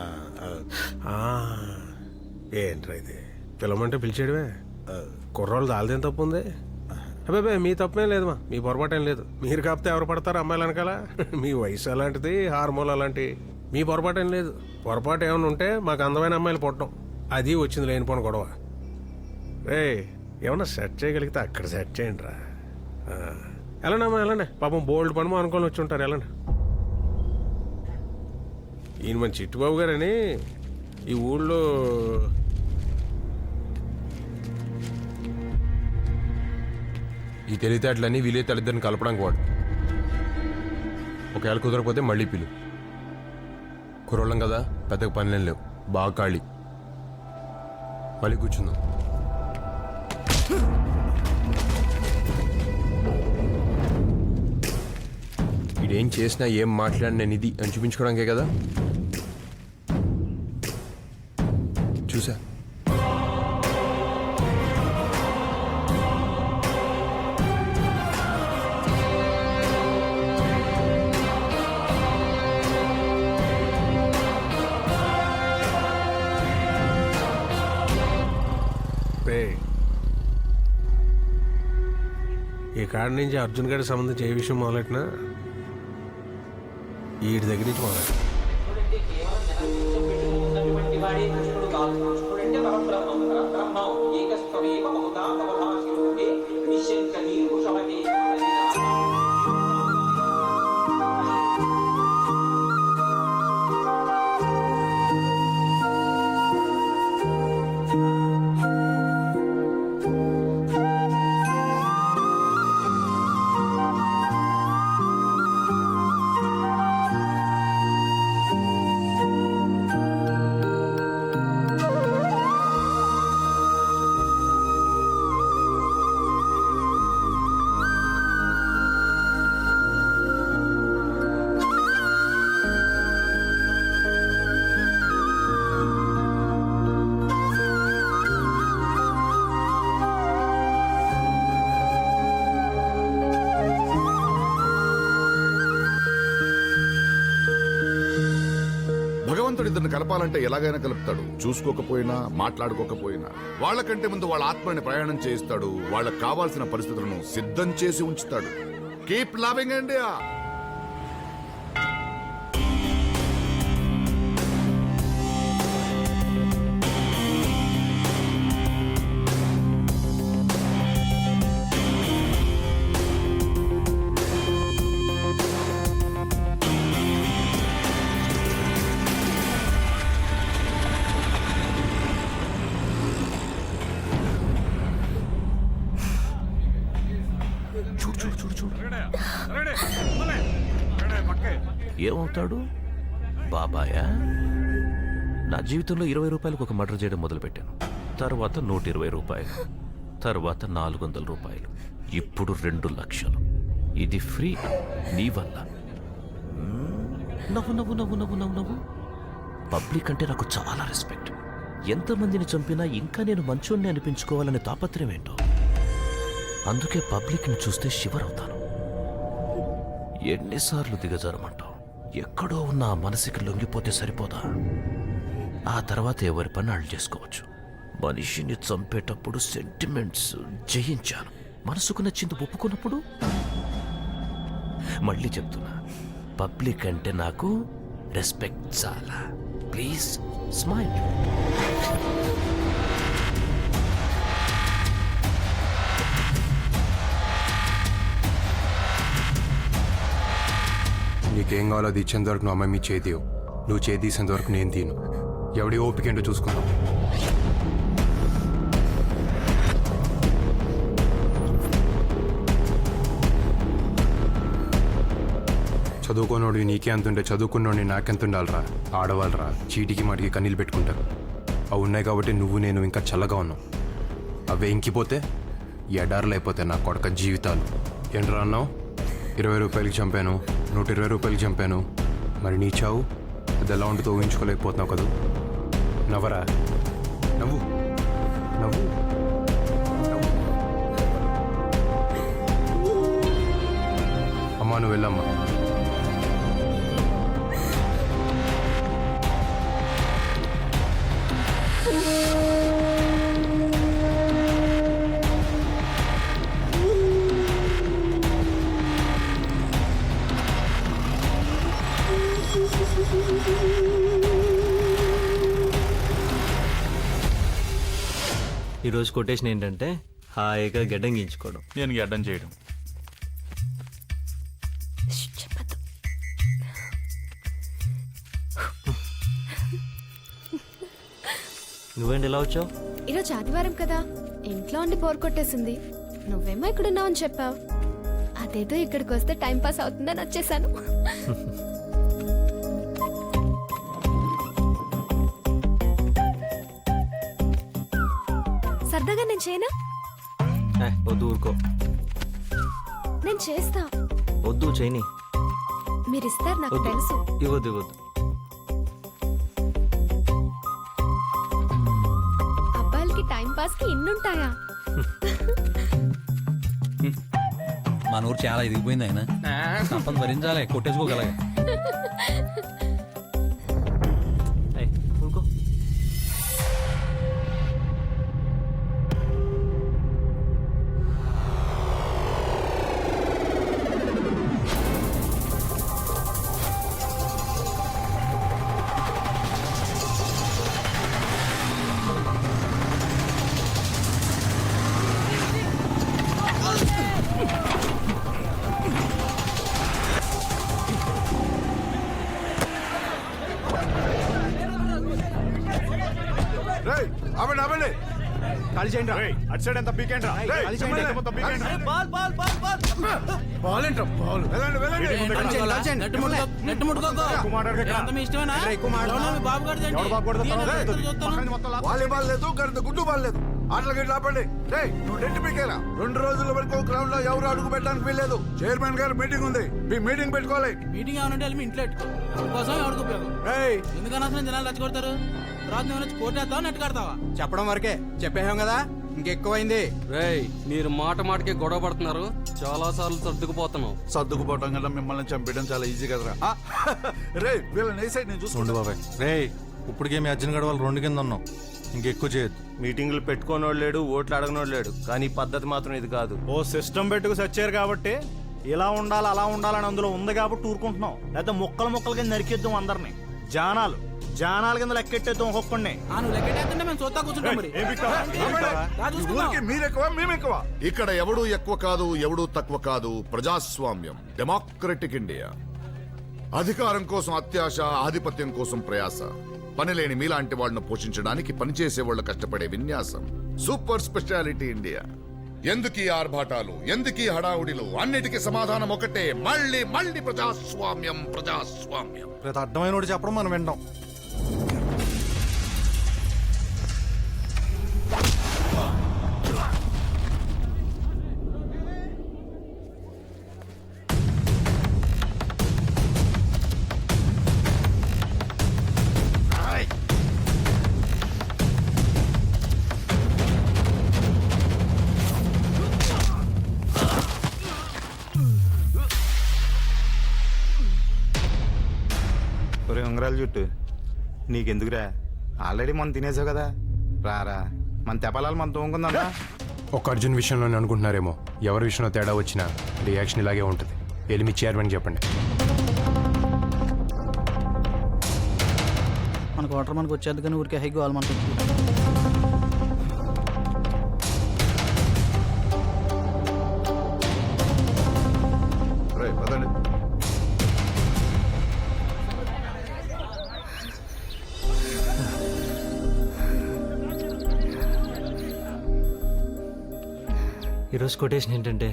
ఏంట్రా ఇది? పిలవమంటే పిలిచేయడమే. కుర్రోళ్ళు దాల్దేం తప్పు ఉంది? అబ్బాయి మీ తప్పేం లేదమ్మా, మీ పొరపాటేం లేదు. మీరు కాకపోతే ఎవరు పడతారు అమ్మాయిలు వెనకాల? మీ వయసు అలాంటిది, హార్మోన్ అలాంటి. మీ పొరపాటేం లేదు. పొరపాటు ఏమైనా ఉంటే మాకు అందమైన అమ్మాయిలు పుట్టడం, అది వచ్చింది లేనిపోని గొడవ. రే, ఏమన్నా సెట్ చేయగలిగితే అక్కడ సెట్ చేయండి రా. వెళ్ళండమ్మా వెళ్ళండి, పాపం బోల్డ్ పని అనుకొని వచ్చి ఉంటారు. వెళ్ళండి. ఈయన మన చిట్టుబాబు గారని ఈ ఊళ్ళో ఈ తెలివితేటలన్నీ వీలే తల్లిద్దరిని కలపడానికి వాడు. ఒకవేళ కుదరకపోతే మళ్ళీ పిలు. కుర్రోళ్ళం కదా, పెద్దగా పనులేం లేవు, బాగా ఖాళీ. మళ్ళీ కూర్చుందాం. ఇదేం చేసినా ఏం మాట్లాడినా నిధి అని చూపించుకోవడానికే కదా. చూసా, ఈ కాడి నుంచి అర్జున్ గారికి సంబంధించి ఏ విషయం మొదలెట్టినా వీడి దగ్గర నుంచి మొదలెట్ట. వాడే కృష్ణుడు కాదు. కృష్ణుడంటే పరబ్రహ్మం. పరబ్రహ్మం ఏకస్త్వమేవ బహుధా భవభాసి రూపే నిశ్శంకీ వృషభతే. భగవంతుడు ఇద్దరిని కలపాలంటే ఎలాగైనా కలుపుతాడు. చూసుకోకపోయినా మాట్లాడుకోకపోయినా వాళ్ళకంటే ముందు వాళ్ళ ఆత్మని ప్రయాణం చేయిస్తాడు. వాళ్ళకి కావాల్సిన పరిస్థితులను సిద్ధం చేసి ఉంచుతాడు. Keep loving India. ఏమవుతాడు? బాబాయా? నా జీవితంలో 20 రూపాయలకు ఒక మర్డర్ చేయడం మొదలుపెట్టాను. తర్వాత 120 రూపాయలు, తర్వాత 400 రూపాయలు, ఇప్పుడు 2 లక్షలు. ఇది ఫ్రీ నీ వల్ల. నవ్వు నవ్వు నవ్వు నవ్వు నవ్వు నవ్వు. పబ్లిక్ అంటే నాకు చాలా రెస్పెక్ట్. ఎంతమందిని చంపినా ఇంకా నేను మంచోడిని అనిపించుకోవాలనే తాపత్రయం ఏంటో. అందుకే పబ్లిక్ని చూస్తే షివర్ అవుతాను. ఎన్నిసార్లు దిగజారమంటావు? ఎక్కడో ఉన్న ఆ మనసుకి లొంగిపోతే సరిపోదా? ఆ తర్వాత ఎవరి పని వాళ్ళు చేసుకోవచ్చు. మనిషిని చంపేటప్పుడు సెంటిమెంట్స్ జయించాను. మనసుకు నచ్చింది ఒప్పుకున్నప్పుడు మళ్ళీ చెప్తున్నా, పబ్లిక్ అంటే నాకు రెస్పెక్ట్ చాలా. Please smile. నీకేం కావాలో అది ఇచ్చేంత వరకు నువ్వు అమ్మాయి మీ చేతివు. నువ్వు చేతి తీసేంత వరకు నేను తీను. ఎవడి ఓపిక ఏంటో చూసుకుందాం. చదువుకోనోడు నీకే అంతుంటే చదువుకున్నోడిని నాకెంత ఉండాలరా? ఆడవాళ్ళరా చీటికి మాటికి కన్నీళ్ళు పెట్టుకుంటారు. అవి ఉన్నాయి కాబట్టి నువ్వు నేను ఇంకా చల్లగా ఉన్నావు. అవే ఇంకిపోతే ఎడారులు అయిపోతాయి నా కొడక జీవితాలు. ఏంట్రా అన్నావు? 20 రూపాయలకి చంపాను, 120 రూపాయలకి చంపాను. మరి నీ చావు అది ఎలా ఉంటుందో ఊహించుకోలేకపోతున్నావు కదా. నవ్వరా, నవ్వు నవ్వు. అమ్మా నువ్వు వెళ్ళమ్మా. ఈరోజు కొటేషన్ ఏంటంటే హాయిగా గడ్డం గీయించుకోవడం. నేను గడ్డం చేయడం. నువ్వేంటి ఇలా వచ్చావు? ఈరోజు ఆదివారం కదా, ఇంట్లో ఉండి బోర్ కొట్టేసింది. నువ్వేమో ఇక్కడున్నావు అని చెప్పావు. అదేదో ఇక్కడికి వస్తే టైం పాస్ అవుతుందని వచ్చేసాను. సరదాగా నేను చేయనా? వద్దు, ఊరుకో. నేను చేస్తా. వద్దు, చేయని. మీరు ఇస్తారు నాకు తెలుసు. ఇవ్వద్దు ఇవ్వద్దు. అబ్బాయిలకి టైం పాస్ కి ఇన్నుంటాయా? మన ఊరు చాలా ఎదిగిపోయింది. ఆయన సంపద భరించాలి, కొట్టేసుకోగలగా. ఖాళీ చేయండి రా. అటు సైడ్ ఎంత పీకేండి రా. రేయ్, ఖాళీ చేయండి. ఎంత మొత్తం పీకేండి రా. బాల్ ఏంట్రా బాల్ వెళ్ళండి, వెళ్ళండి. ఖాళీ చేయండి, ఖాళీ చేయండి. నెట్టు ముట్టుకోకు. ఎక్కువ మాట్లాడకు ఇక్కడ. అంత మీ ఇష్టమేనా? ఎక్కువ మాట్లాడు. ఎవరో మీ బాబు గారిది ఏంటి? ఎవడు బాబు కూడా నేను తర్వాత ఎక్కడ అవుతుంది. చూస్తాను? పక్కన మొత్తం లాక్. వాలీబాల్ లేదు గంట గుడ్డు బాల్ లేదు ఆటలు గట్టి ఆపండి రేయ్ నువ్వు నెట్టి పీకేలా 2 రోజుల వరకు గ్రౌండ్ లో ఎవరు అడుగు పెట్టడానికి వీల్లేదు చైర్మన్ గారు మీటింగ్ ఉంది మీ మీటింగ్ పెట్టుకోవాలి మీటింగ్ ఏమనంటే వెళ్ళి మీ ఇంట్లో పెట్టుకో. ఎవరి కోసం ఎవరికి ఉపయోగం? ఎందుకని అసలు జనాలు రెచ్చగొడతారు? తర్వాత నువ్వు వచ్చి కోటేస్తావా నెట్ కడతావా? చెప్పడం వరకే చెప్పేసాం కదా ఇంకెక్కువైంది. రేయ్ మీరు మాటకి గొడవ పడుతున్నారు, చాలా సార్లు సర్దుకుపోతున్నావు. సర్దుకుపోవటం కన్నా మిమ్మల్ని చంపేయడం చాలా ఈజీ కదరా రే వీళ్ళని ఏ సైడ్ నేను చూసుకోండి బాబాయ్ రే ఇప్పటికే మీ అర్జున్ గడవాలి 2 కింద ఉన్నాం ఇంకెక్కువ చేయొద్దు. మీటింగ్లు పెట్టుకోనోడు లేడు, ఓట్లు అడగనోడు లేడు, కానీ పద్ధతి మాత్రం ఇది కాదు. ఓ సిస్టమ్ పెట్టుకు సచ్చారు కాబట్టి ఇలా ఉండాలి అలా ఉండాలని అందులో ఉంది కాబట్టి ఊరుకుంటున్నాం. లేకపోతే ముక్కలు కింద నరికేద్దాం అందరినీ. జానాల కింద లెక్కెట్టేద్దాం ఒక్కొక్కడిని. నువ్వు లెక్కెట్టేస్తుంటే మేము చూస్తా కూర్చుంటాం మరి. రా చూసుకుందాం. ఊరికి మీరెక్కువ మేమెక్కువ ఇక్కడ ఎవడు ఎక్కువ కాదు ఎవడు తక్కువ కాదు ప్రజాస్వామ్యం డెమోక్రటిక్ ఇండియా అధికారం కోసం అత్యాశ ఆధిపత్యం కోసం ప్రయాస పనిలేని మీలాంటి వాళ్ళను పోషించడానికి పనిచేసే వాళ్ళు కష్టపడే విన్యాసం సూపర్ స్పెషాలిటీ ఇండియా ఎందుకీ ఆర్భాటాలు ఎందుకీ హడావుడిలు అన్నిటికీ సమాధానం ఒకటే మళ్ళీ మళ్ళీ ప్రజాస్వామ్యం ప్రజాస్వామ్యం ప్రతి అర్థమైన చెప్పడం మనం వింటాం. ఒరే ఉంగరాలు చుట్టూ నీకెందుకురా ఆల్రెడీ మనం తినేసావు కదా రారా మన తెపలాలు మనం తోముకుందా. ఒక అర్జున్ విషయంలోనే అనుకుంటున్నారేమో, ఎవరి విషయంలో తేడా వచ్చినా రియాక్షన్ ఇలాగే ఉంటుంది. వెళ్ళి మీ చైర్మన్ చెప్పండి. మనకు వాటర్ మనకు వచ్చేది కానీ ఊరికే హైకి వాళ్ళు మనకు రేయ్, పదండి. ఈరోజు కొటేషన్ ఏంటంటే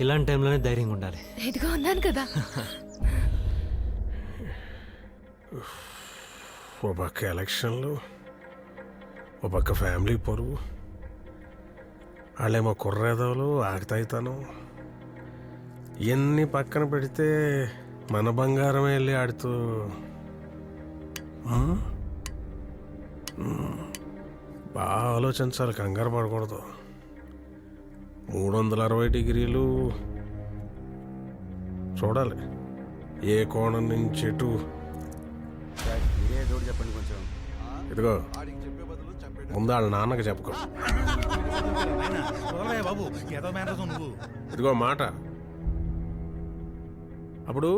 ఇలాంటి టైంలోనే ధైర్యంగా ఉండాలి. ఇదిగో ఉన్నాను కదా. ఓ పక్క ఎలక్షన్లు, ఓ పక్క ఫ్యామిలీ పరువు, వాళ్ళేమో కుర్రేదవులు ఆగుతాయితాను. ఇవన్నీ పక్కన పెడితే మన బంగారం వెళ్ళి ఆడుతూ బాగా ఆలోచించాలి, కంగారు పడకూడదు. 360 డిగ్రీలు చూడాలి, ఏ కోణం నుంచి ఎటు. చెప్పండి కొంచెం ఇదిగో ముందు వాళ్ళ నాన్నకి చెప్పుకో. బాబు ఏదో మేనతో నువ్వు ఇదిగో మాట, అప్పుడు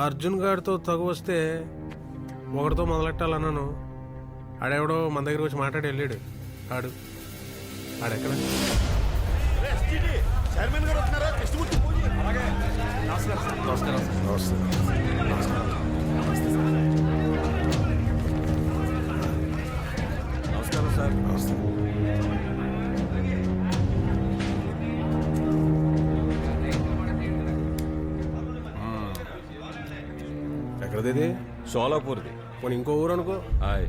అర్జున్ గారితో తగు వస్తే ఒకరితో మొదలెట్టాలన్నాను. ఆడెవడో మన దగ్గర వచ్చి మాట్లాడి వెళ్ళాడు. ఆడెక్కడ? చైర్మన్ గారు వస్తున్నారా కృష్ణమూర్తి పూజ నమస్కారం సార్. నమస్తే. ఎక్కడది? సోలాపూర్ది. పోనీ ఇంకో ఊరు అనుకో. హాయ్.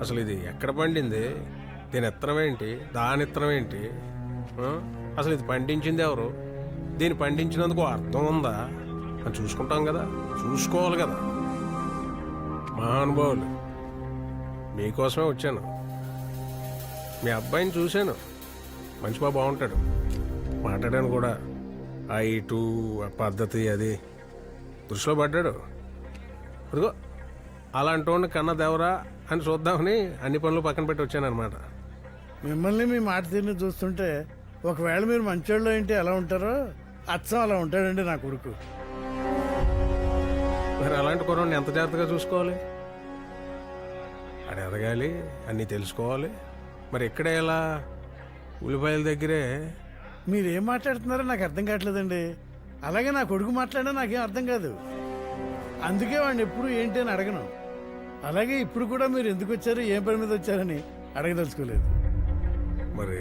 అసలు ఇది ఎక్కడ పండింది? దీని ఇత్తనం ఏంటి? దాని ఇత్తనం ఏంటి? అసలు ఇది పండించింది ఎవరు? దీన్ని పండించినందుకు అర్థం ఉందా అని చూసుకుంటాం కదా, చూసుకోవాలి కదా. మహానుభావులు, మీకోసమే వచ్చాను. మీ అబ్బాయిని చూశాను, మంచి బాబు, బాగుంటాడు, మాట్లాడాను కూడా. ఆ ఇటు ఆ పద్ధతి అది దృష్టిలో పడ్డాడు. అదిగో అలాంటి వాడిని కన్న దేవరా అని చూద్దామని అన్ని పనులు పక్కన పెట్టి వచ్చాను అనమాట. మిమ్మల్ని మీ మాట తీరుని చూస్తుంటే ఒకవేళ మీరు మంచోళ్ళు ఏంటి ఎలా ఉంటారో అచ్చం అలా ఉంటాడండి నా కొడుకు. మరి అలాంటి కుర్రాడిని ఎంత జాగ్రత్తగా చూసుకోవాలి? అది ఎదగాలి, అన్నీ తెలుసుకోవాలి. మరి ఇక్కడే ఎలా? ఉల్లిపాయల దగ్గరే. మీరేం మాట్లాడుతున్నారో నాకు అర్థం కావట్లేదండి. అలాగే నా కొడుకు మాట్లాడినా నాకేం అర్థం కాదు. అందుకే వాడిని ఎప్పుడు ఏంటి అని అడగను. అలాగే ఇప్పుడు కూడా మీరు ఎందుకు వచ్చారు, ఏం పని మీద వచ్చారని అడగదలుచుకోలేదు. మరి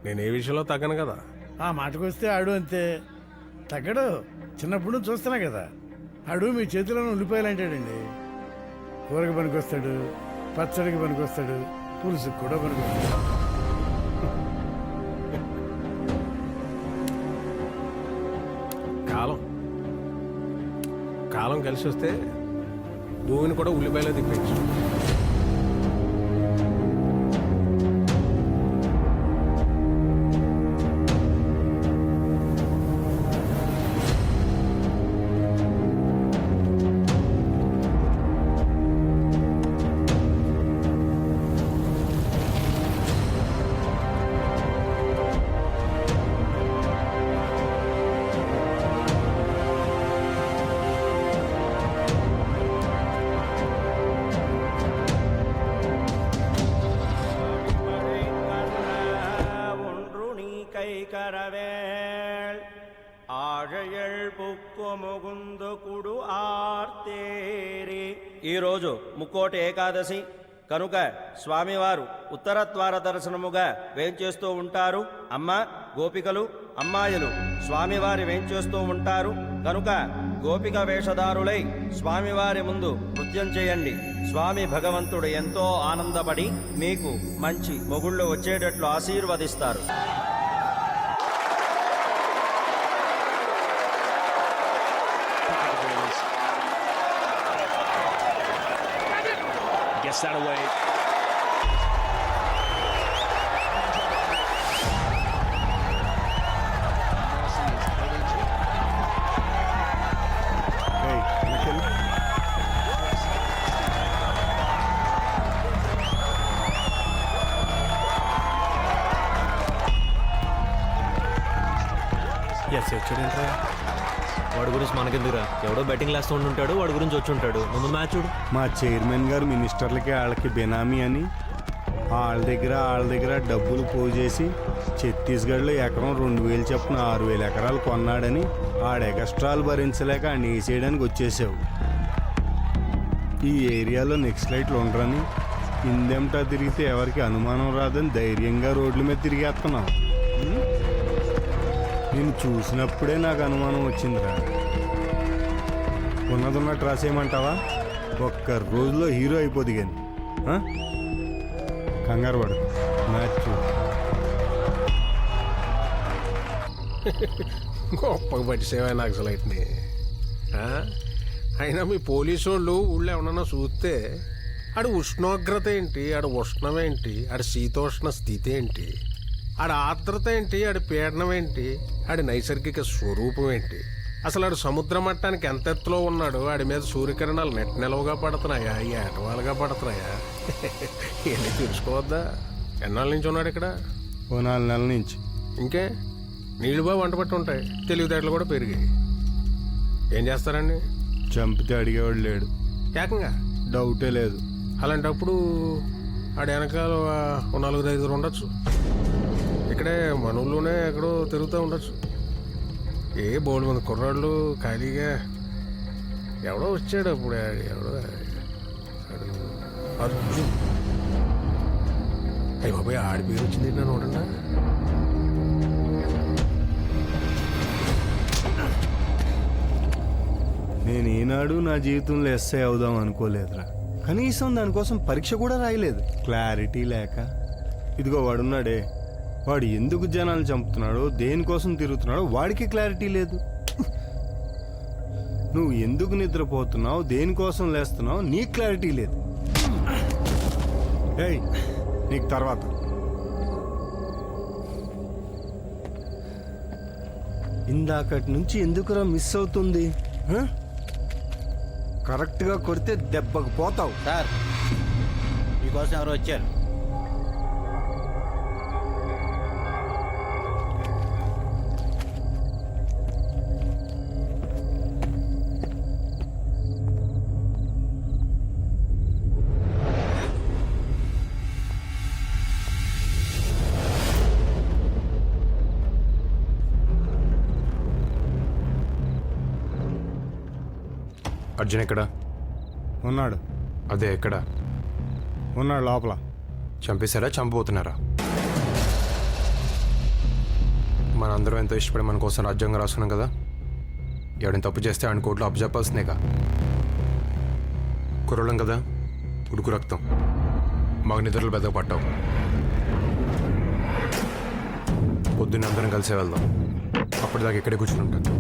నేను ఏ విషయంలో తగ్గను కదా. ఆ మాటకు వస్తే ఆడు అంతే తగ్గడు. చిన్నప్పుడు నుంచి చూస్తున్నా కదా, ఆడు మీ చేతిలోనే ఉల్లిపాయలు అంటాడండి. కూరకి పనికొస్తాడు, పచ్చడికి పనికొస్తాడు, పులుసుకి కూడా పనికొస్తాడు. కాలం కలిసి వస్తే భూమిని కూడా ఉల్లిపాయలో తిప్పచ్చు. ఈరోజు ముక్కోటి ఏకాదశి కనుక స్వామివారు ఉత్తర ద్వార దర్శనముగా వేంచేస్తూ ఉంటారు. అమ్మ గోపికలు అమ్మాయిలు స్వామివారి వేంచేస్తూ ఉంటారు కనుక గోపిక వేషధారులై స్వామివారి ముందు నృత్యం చేయండి. స్వామి భగవంతుడు ఎంతో ఆనందపడి మీకు మంచి మొగుళ్ళు వచ్చేటట్లు ఆశీర్వదిస్తారు. That away. వాడి గురించి మనకెందుకురా, ఎవడో బెట్టింగ్ వేస్తూ ఉంటుంటాడు, వాడి గురించి వచ్చి ఉంటాడు. ముందు మ్యాచ్ చూడు. మా చైర్మన్ గారు మినిస్టర్లకి వాళ్ళకి బెనామీ అని వాళ్ళ దగ్గర డబ్బులు పోజేసి ఛత్తీస్గఢ్లో ఎకరం 2,000 చొప్పున 6,000 ఎకరాలు కొన్నాడని ఆడ ఎగస్ట్రాలు భరించలేక ఆడిని వేసేయడానికి వచ్చేసావు. ఈ ఏరియాలో నెక్స్ట్ లైట్లు ఉండరని ఇందెంటా తిరిగితే ఎవరికి అనుమానం రాదని ధైర్యంగా రోడ్ల మీద తిరిగేస్తున్నావు. నేను చూసినప్పుడే నాకు అనుమానం వచ్చిందిరా. ఉన్నదున్నట్టు రాసేయమంటావా? ఒక్క రోజులో హీరో అయిపోద్ది కానీ కంగారు పడు. మ్యాచ్ గొప్పగా పట్టిసేవా నాకు లైట్ని. అయినా మీ పోలీసు వాళ్ళు ఊళ్ళో ఏమన్నా చూస్తే ఆడ ఉష్ణోగ్రత ఏంటి, ఆడ ఉష్ణం ఏంటి, ఆడ శీతోష్ణ స్థితి ఏంటి, ఆడ ఆర్ద్రత ఏంటి, ఆడ పీడనం ఏంటి, ఆడి నైసర్గిక స్వరూపం ఏంటి, అసలు ఆడు సముద్ర మట్టానికి ఎంత ఎత్తులో ఉన్నాడు, ఆడి మీద సూర్యకిరణాలు నిలువుగా పడుతున్నాయా, ఏటవాలుగా పడుతున్నాయా, ఇవన్నీ తెలుసుకోవద్దా? ఎన్నాళ్ళ నుంచి ఉన్నాడు ఇక్కడ? ఓ 4 నెలల నుంచి. ఇంకే నీళ్ళు బాగా వంట పట్టి ఉంటాయి, తెలివితేటలు కూడా పెరిగాయి. ఏం చేస్తారండి? చంపితే అడిగేవాడు లేడు. ఏకంగా డౌటే లేదు. అలాంటప్పుడు ఆడ వెనకాల 4-5 ఉండొచ్చు. ఇక్కడే మన ఊళ్ళోనే ఎక్కడో తిరుగుతూ ఉండొచ్చు. ఏ బోల్డ్ మంది కుర్రాళ్ళు ఖాళీగా. ఎవడో వచ్చాడు అప్పుడు, ఎవడో అర్జున్. అయ్యి బాబాయ్, ఆడి పేరు వచ్చింది నన్ను చూడండి. నేను ఈనాడు నా జీవితంలో ఎస్ఐ అవుదాం అనుకోలేదురా. కనీసం దానికోసం పరీక్ష కూడా రాయలేదు. క్లారిటీ లేక ఇదిగో వాడున్నాడే, వాడు ఎందుకు జనాలు చంపుతున్నాడో, దేనికోసం తిరుగుతున్నాడో వాడికి క్లారిటీ లేదు. నువ్వు ఎందుకు నిద్రపోతున్నావు, దేనికోసం లేస్తున్నావు, నీకు క్లారిటీ లేదు. ఏయ్, నీకు తర్వాత. ఇందాకటి నుంచి ఎందుకురా మిస్ అవుతుంది? కరెక్ట్గా కొడితే దెబ్బకు పోతావు. సార్, మీకోసం ఎవరు వచ్చారు? అర్జున్ ఎక్కడ ఉన్నాడు? అదే ఎక్కడ? ఉన్నాడు లోపల. చంపేశారా, చంపబోతున్నారా? మనందరం ఎంతో ఇష్టపడి మన కోసం రాజ్యాంగం రాసుకున్నాం కదా. ఎవడైనా తప్పు చేస్తే ఆయన కోర్టులో అప్పు చెప్పాల్సిందేగా. కుర్రలం కదా, ఉడుకు రక్తం, మాకు నిద్రలు పెద్ద పట్టావు. పొద్దున్న అందరం కలిసే వెళ్దాం. అప్పటిదాకా ఇక్కడే కూర్చుని ఉంటాను.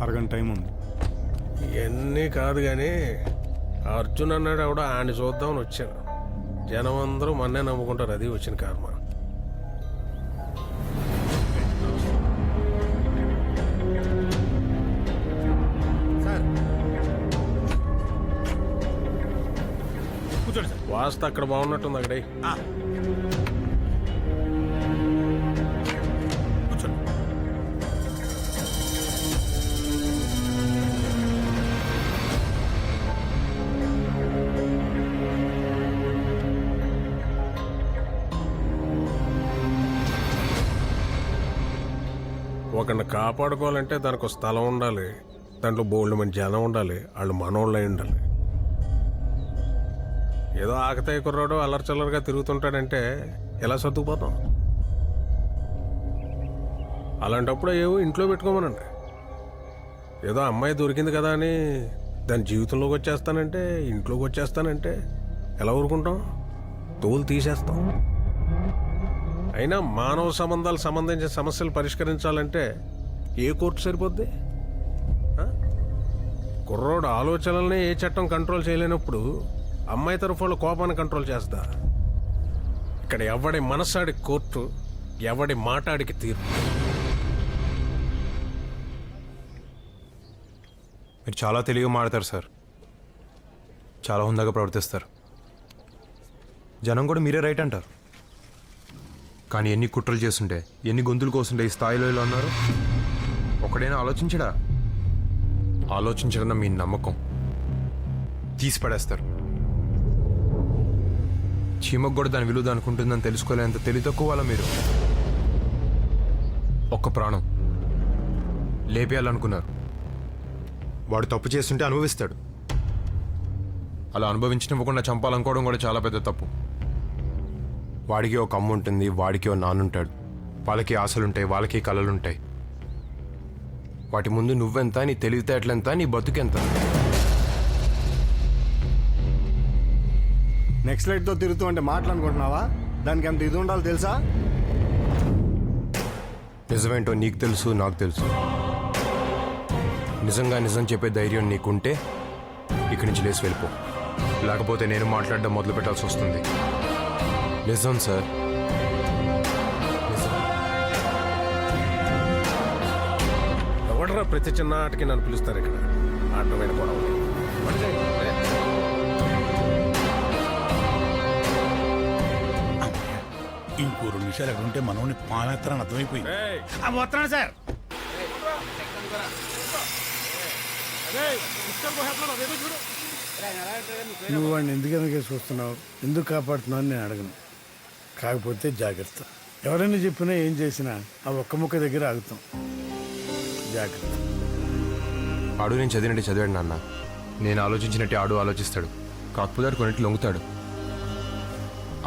అరగంట టైం ఉంది. ఇవన్నీ కాదు కానీ అర్జున్ అన్నాడు ఆవిడ ఆయన చూద్దామని వచ్చాను. జనం అందరూ మన్నే నమ్ముకుంటారు, అది వచ్చిన కర్మ. కూర్చోండి సార్. వాస్తు అక్కడ బాగున్నట్టుంది. అక్కడే కూర్చోండి. ఒకరిని కాపాడుకోవాలంటే దానికి ఒక స్థలం ఉండాలి, దాంట్లో బోల్డ్ మంది జనం ఉండాలి, వాళ్ళు మనోళ్ళై ఉండాలి. ఏదో ఆకతాయి కుర్రాడు అల్లరిచల్లరిగా తిరుగుతుంటాడంటే ఎలా సర్దుకుపోతాం? అలాంటప్పుడు ఏవో ఇంట్లో పెట్టుకోమనండి. ఏదో అమ్మాయి దొరికింది కదా అని దాని జీవితంలోకి వచ్చేస్తానంటే, ఇంట్లోకి వచ్చేస్తానంటే ఎలా ఊరుకుంటాం? తోలు తీసేస్తాం. అయినా మానవ సంబంధాలకు సంబంధించిన సమస్యలు పరిష్కరించాలంటే ఏ కోర్టు సరిపోద్ది? కుర్రోడు ఆలోచనల్ని ఏ చట్టం కంట్రోల్ చేయలేనప్పుడు అమ్మాయి తరఫు వాళ్ళ కోపాన్ని కంట్రోల్ చేస్తా. ఇక్కడ ఎవడి మనసాడి కోర్టు, ఎవడి మాటాడికి తీర్పు. మీరు చాలా తెలివిగా మాడతారు సార్, చాలా హుందాగా ప్రవర్తిస్తారు. జనం కూడా మీరే రైట్ అంటారు. కానీ ఎన్ని కుట్రలు చేస్తుంటే, ఎన్ని గొంతులు కోస్తుంటే ఈ స్థాయిలో ఇలా ఉన్నారు. ఒకడైనా ఆలోచించడా? ఆలోచించడం మీ నమ్మకం తీసి పడేస్తారు. చీమకు కూడా దాని విలువ అనుకుంటుందని తెలుసుకోలేంత తెలివి తక్కువ వాళ్ళ మీరు. ఒక్క ప్రాణం లేపేయాలనుకున్నారు. వాడు తప్పు చేస్తుంటే అనుభవిస్తాడు. అలా అనుభవించనివ్వకుండా చంపాలనుకోవడం కూడా చాలా పెద్ద తప్పు. వాడికి ఒక అమ్మ ఉంటుంది, వాడికి ఒక నాన్నుంటాడు. వాళ్ళకి ఆశలుంటాయి, వాళ్ళకి కళలుంటాయి. వాటి ముందు నువ్వెంత, నీ తెలివితేటలెంత, నీ బతుకెంత? నెక్స్ట్ లైట్తో తిరుగుతూ అంటే మాట్లాడుకుంటున్నావా? దానికి ఎంత ఇది ఉండాలో తెలుసా? నిజమేంటో నీకు తెలుసు, నాకు తెలుసు. నిజంగా నిజం చెప్పే ధైర్యం నీకుంటే ఇక్కడి నుంచి లేచి వెళ్ళిపో. లేకపోతే నేను మాట్లాడడం మొదలు పెట్టాల్సి వస్తుంది. నిజం సార్, నిజం. ఎవడరా ప్రతి చిన్న ఆటకి నన్ను పిలుస్తారు ఇక్కడ? ఆటమైన గొడవ. ఇంకో 2 నిమిషాలు ఎక్కడ ఉంటే మనోని పానేత్రాన్ని అర్థమైపోయింది. వస్తున్నాను సార్. నువ్వు వాడిని ఎందుకనగా చూస్తున్నావు, ఎందుకు కాపాడుతున్నావు అని నేను అడగను. కాకపోతే జాగ్రత్త. ఎవరైనా చెప్పినా ఏం చేసినా ఆ ఒక్క ముక్క దగ్గర ఆగుతాం. జాగ్రత్త. ఆడు నేను చదివినట్టు చదివాడు నాన్న. నేను ఆలోచించినట్టు ఆడు ఆలోచిస్తాడు. కాకపోతే ఆడు కొన్నింటి లొంగుతాడు.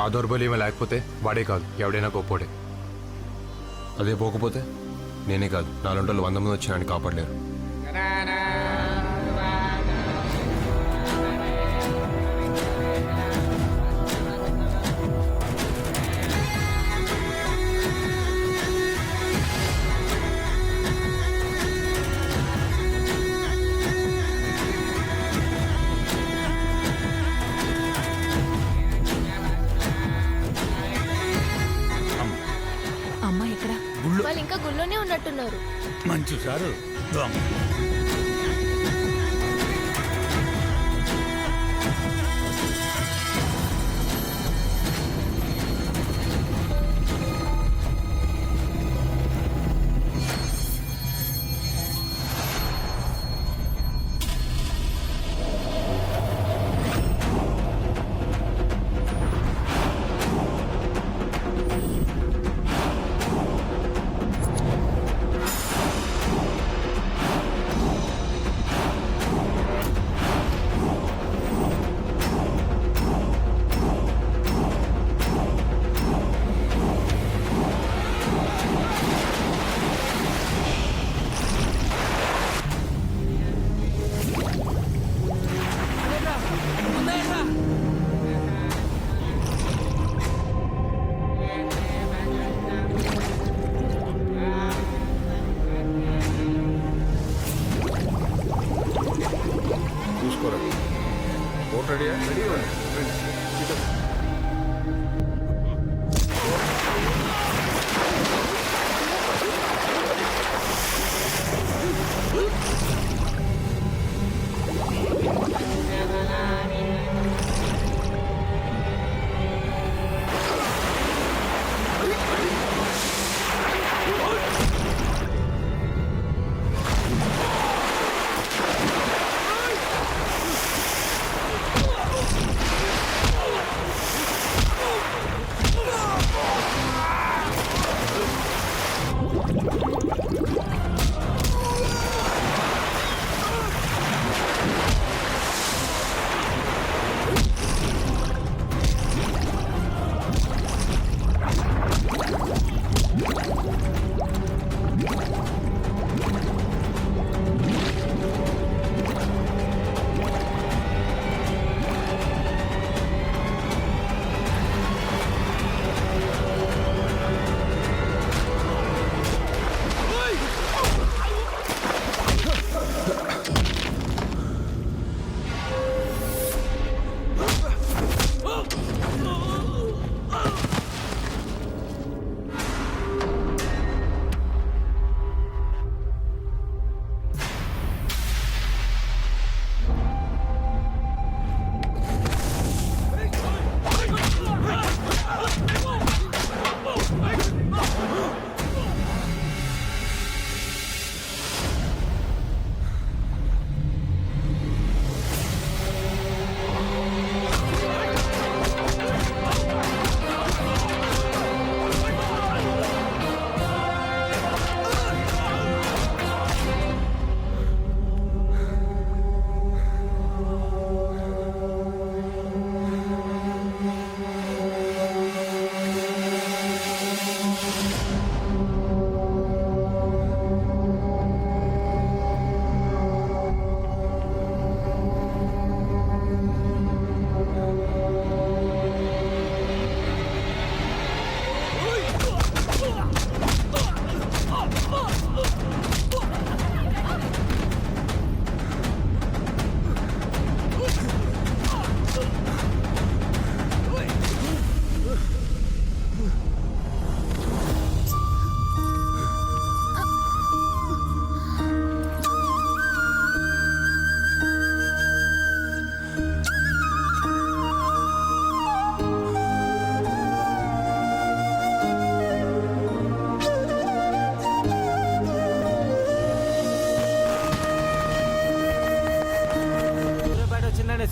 ఆ దౌర్బల్యమే లేకపోతే వాడే కాదు, ఎవడైనా గొప్పోడే. అదే పోకపోతే నేనే కాదు, నాలుగు 100 మంది వచ్చి నన్ను కాపాడలేరు. అమ్మ ఎక్కడ? వాళ్ళు ఇంకా గుళ్ళోనే ఉన్నట్టున్నారు. మంచి సారు.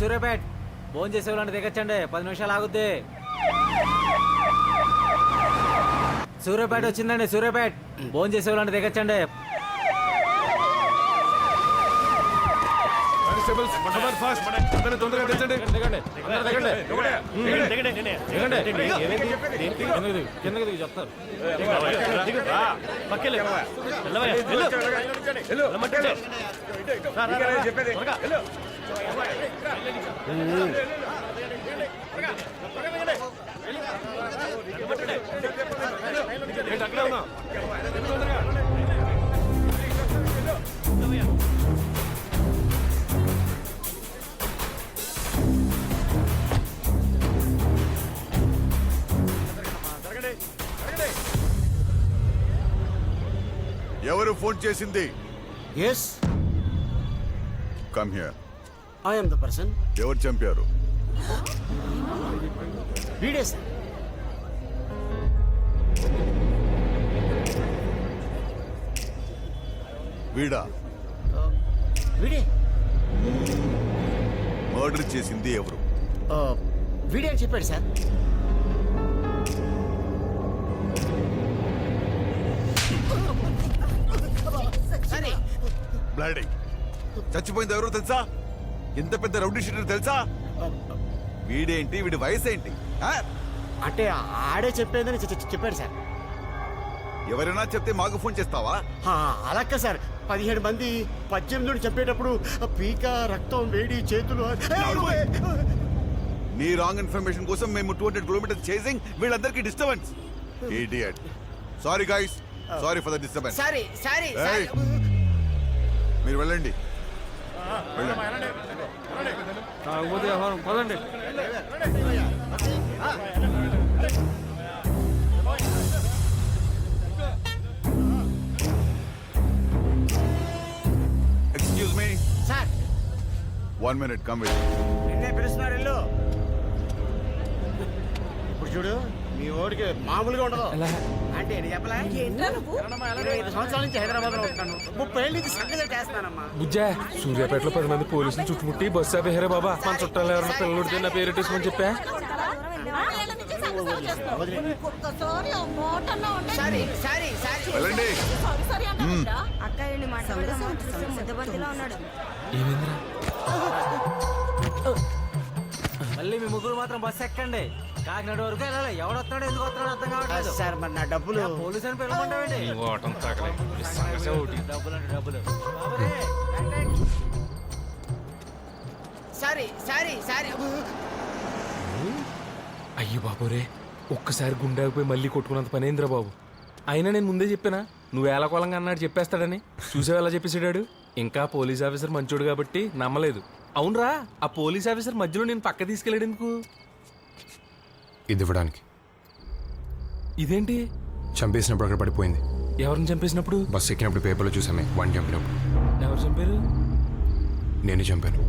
సూర్యాపేట్ ఫోన్ చేసే వాళ్ళని దిగచ్చండి, 10 నిమిషాలు ఆగుద్ది. సూర్యాపేట వచ్చిందండి, సూర్యాపేట్ ఫోన్ చేసే వాళ్ళని దిగచ్చండి. తొందరగా తెచ్చండి. కిందకి దిగి చెప్తారు. ఎవరు ఫోన్ చేసింది? Yes, come here. I am the person. ఎవరు చంపారు? వీడే సార్. వీడా? వీడే. మర్డర్ చేసింది ఎవరు? వీడే అని చెప్పాడు సార్. బ్లడీ. చచ్చిపోయింది ఎవరో తెలుసా? ఎంత పెద్ద రౌడీ షీటర్ తెలుసా? వీడేంటి, వీడి వయసు ఏంటి? అంటే ఆడే చెప్పేదని చెప్పాడు సార్. ఎవరైనా చెప్తే మాకు ఫోన్ చేస్తావా? అలాగే సార్. 17 మంది 18 చెప్పేటప్పుడు పీక, రక్తం, వేడి, చేతులు. నీ రాంగ్ ఇన్ఫర్మేషన్ కోసం మేము 200 కిలోమీటర్స్ చేసింగ్, వీళ్ళందరికీ disturbance. Idiot. Sorry guys, sorry for the disturbance. Sorry sorry. మీరు వెళ్ళండి. పదండి. Excuse me sir. 1 minute, come with me. నిన్నే పిలుస్తున్నారు ఇల్లు. ఇప్పుడు చూడు, మీ ఓడికి మామూలుగా ఉండదు. అంటే చెప్పలే, 25 సంవత్సరాల నుంచి హైదరాబాద్ లో ఉంటాను. 30 ఏళ్ళ నుంచి సంగతి చేస్తానమ్మా. బుజ్జా, సూర్యాపేటలో 10 మంది పోలీసులు చుట్టుముట్టి బస్సు ఆపేహారే బాబా. మన చుట్టాలు ఎవరైనా పిల్లలుడితే నా పేరు పెట్టేసుకొని చెప్పా. వెళ్ళండి. ఏమైందిరా? మళ్ళీ మీ ముగ్గురు మాత్రం బస్సు ఎక్కండి. కాకినాడ వరకు వెళ్ళాలి. ఎవడొస్తాడో ఎందుకు వస్తాడో అర్థం కావట్లేదు. సార్ మరి నా డబ్బులు. పోలీసు అని పిలవమంటావేంటి? డబ్బులు అంటే డబ్బులు. Sorry sorry sorry. అయ్యో బాబోరే, ఒక్కసారి గుండాకపోయి మళ్ళీ కొట్టుకున్నంత పనేంద్రా బాబు. అయినా నేను ముందే చెప్పానా నువ్వు ఏలకోలంగా అన్నాడు చెప్పేస్తాడని. చూసావు ఎలా చెప్పేసాడు. ఇంకా పోలీస్ ఆఫీసర్ మంచోడు కాబట్టి నమ్మలేదు. అవునరా, ఆ పోలీస్ ఆఫీసర్ మధ్యలో నేను పక్క తీసుకెళ్ళాడు ఎందుకు? ఇది ఇవ్వడానికి. ఇదేంటి? చంపేసినప్పుడు అక్కడ పడిపోయింది. ఎవరిని చంపేసినప్పుడు? బస్సు ఎక్కినప్పుడు పేపర్లో చూసామే. వాడిని చంపినప్పుడు. ఎవరు చంపారు? నేను చంపాను.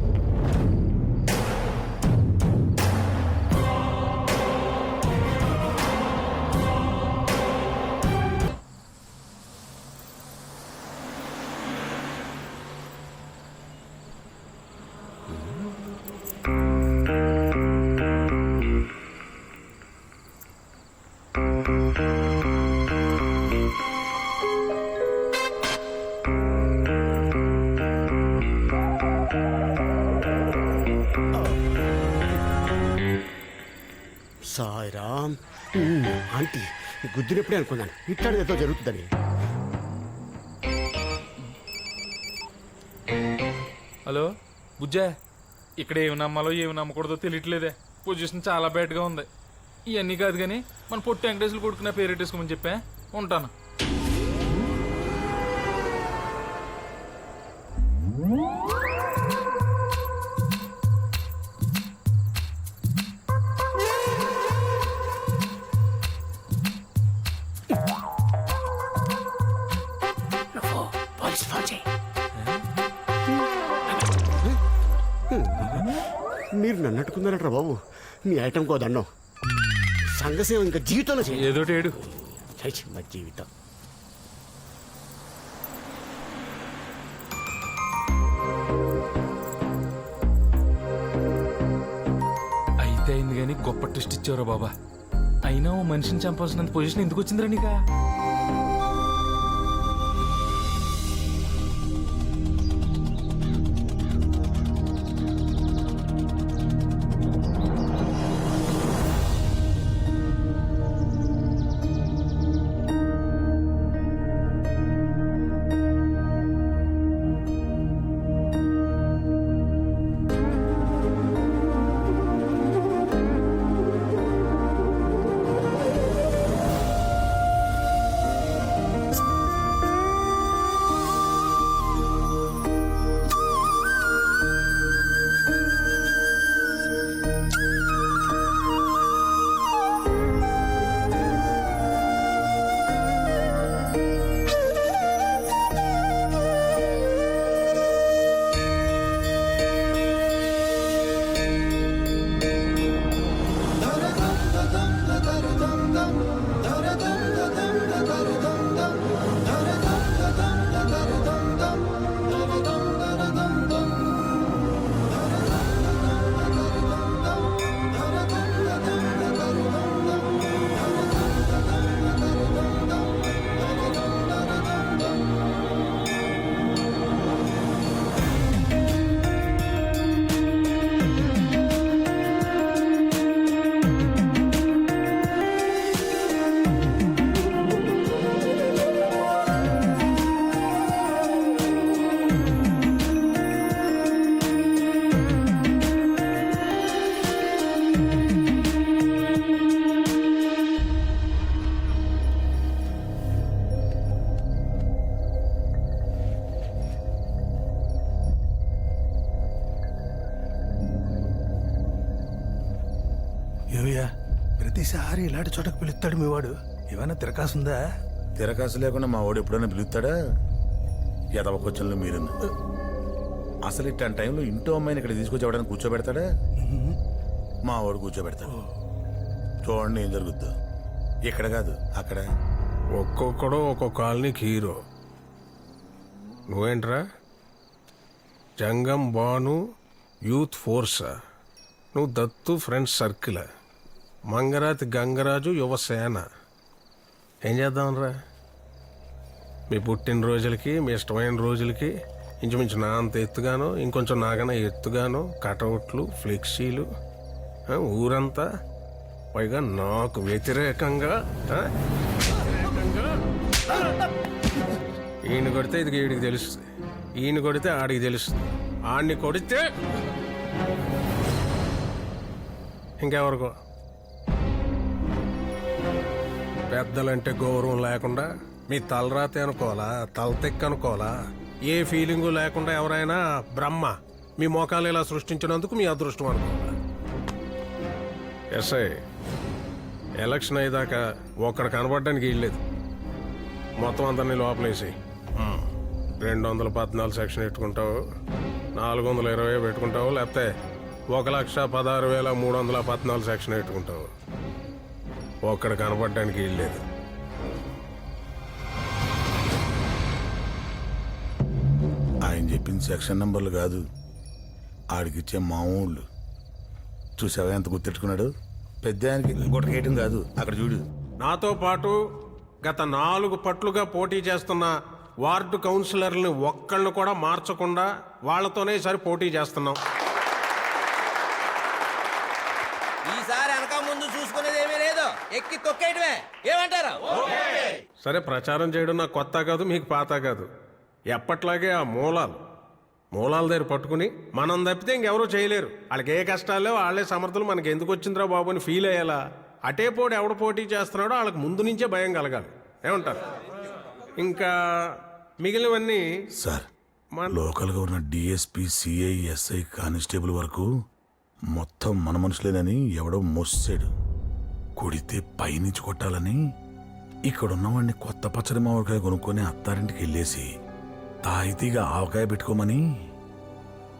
సాయిరామ్. ఆంటీ గుద్దినప్పుడే అనుకున్నాను ఇట్లాంటి ఏదో జరుగుతుందని. హలో బుజ్జా, ఇక్కడ ఏమి నమ్మాలో ఏమి నమ్మకూడదో తెలియట్లేదే. పొజిషన్ చాలా బ్యాడ్గా ఉంది. ఇవన్నీ కాదు కానీ మన పొట్టి వెంకటేశ్వరులు కొడుకున్న పేరెట్టేసుకోమని చెప్పా. ఉంటాను. మీరు నన్ను అట్టుకున్నారట్రా బాబు. మీ ఐటమ్ కో దండం. సంఘసేవ ఇంకా జీవితంలో ఏదో ఏడు మా జీవితం. గొప్ప ట్విస్ట్ ఇచ్చావురా బాబా. అయినా ఓ మనిషిని చంపాల్సినంత పొజిషన్ ఎందుకు వచ్చిందిరా నీకా? ఏమయ్యా ప్రతిసారి ఇలాంటి చోటకు పిలుస్తాడు మీ వాడు, ఏమైనా తిరకాసుందా? తిరకాసు లేకుండా మా వాడు ఎప్పుడైనా పిలుస్తాడా? ఎదవ క్వశ్చన్లు మీరు అసలు ఇట్లాంటి టైంలో ఇంటో అమ్మాయిని ఇక్కడ తీసుకొచ్చి ఎవడైనా కూర్చోబెడతాడా? మా వాడు కూర్చోబెడతాడు. చూడండి ఏం జరుగుద్దో. ఇక్కడ కాదు అక్కడ. ఒక్కొక్కడు ఒక్కొక్క కాలనీకి హీరో. నువ్వేంట్రా జంగం బాను యూత్ ఫోర్సా? నువ్వు దత్తు ఫ్రెండ్స్ సర్కిల్, మంగరాతి గంగరాజు యువసేన. ఏం చేద్దామనరా? మీ పుట్టినరోజులకి మీ ఇష్టమైన రోజులకి ఇంచుమించు నా అంత ఎత్తుగాను ఇంకొంచెం నాకన్నా ఎత్తుగాను కటౌట్లు ఫ్లెక్సీలు, ఊరంతా, పైగా నాకు వ్యతిరేకంగా. ఈయన కొడితే ఇది వీడికి తెలుస్తుంది, ఈయన కొడితే ఆడికి తెలుస్తుంది, ఆడిని కొడితే ఇంకెవరికో. పెద్దలంటే గౌరవం లేకుండా మీ తలరాతే అనుకోవాలా, తలతెక్క అనుకోవాలా? ఏ ఫీలింగు లేకుండా ఎవరైనా బ్రహ్మ మీ మోకాలు ఇలా సృష్టించినందుకు మీ అదృష్టం అనుకోవాలా? ఎస్ఐ ఎలక్షన్ అయ్యేదాకా ఒక్కడ కనబడడానికి వీల్లేదు. మొత్తం అందరినీ లోపలేసి 214 సెక్షన్ పెట్టుకుంటావు, 420 పెట్టుకుంటావు, లేకపోతే 1,16,314 సెక్షన్ పెట్టుకుంటావు. ఒక్కడ కనపడడానికి వీల్లేదు. ఆయన చెప్పింది సెక్షన్ నంబర్లు కాదు, ఆడికిచ్చే మామూళ్ళు. చూసావా ఎంత గుర్తెట్టుకున్నాడు? పెద్ద ఆయనకి గుట్టకేయటం కాదు, అక్కడ చూడు. నాతో పాటు గత 4 పట్లుగా పోటీ చేస్తున్న వార్డు కౌన్సిలర్ని ఒక్కళ్ళను కూడా మార్చకుండా వాళ్లతోనే ఈసారి పోటీ చేస్తున్నాం. ఈసారి అనక ముందు చూసుకునేది ఏమీ లేదు, ఎక్కి తొక్కేయడమే. ఏమంటారు? సరే, ప్రచారం చేయడం నాకు కొత్త కాదు, మీకు పాత కాదు. ఎప్పట్లాగే ఆ మూలాల దగ్గర పట్టుకుని మనం తప్పితే ఇంకెవరూ చేయలేరు. వాళ్ళకి ఏ కష్టాలు లేవు, వాళ్ళే సమర్థులు, మనకి ఎందుకు వచ్చిందిరా బాబు అని ఫీల్ అయ్యేలా అటే పోటీ ఎవడు పోటీ చేస్తున్నాడో వాళ్ళకి ముందు నుంచే భయం కలగాలి. ఏమంటారు? ఇంకా మిగిలినవన్నీ సార్, లోకల్గా ఉన్న డిఎస్పీ, సిఐ, ఎస్ఐ, కానిస్టేబుల్ వరకు మొత్తం మన మనుషులేనని ఎవడో మోసాడు. కొడితే పైనుంచి కొట్టాలని ఇక్కడున్నవాడిని కొత్త పచ్చడి మామిడికాయ కొనుక్కొని అత్తారింటికి వెళ్ళేసి తాయితీగా ఆవకాయ పెట్టుకోమని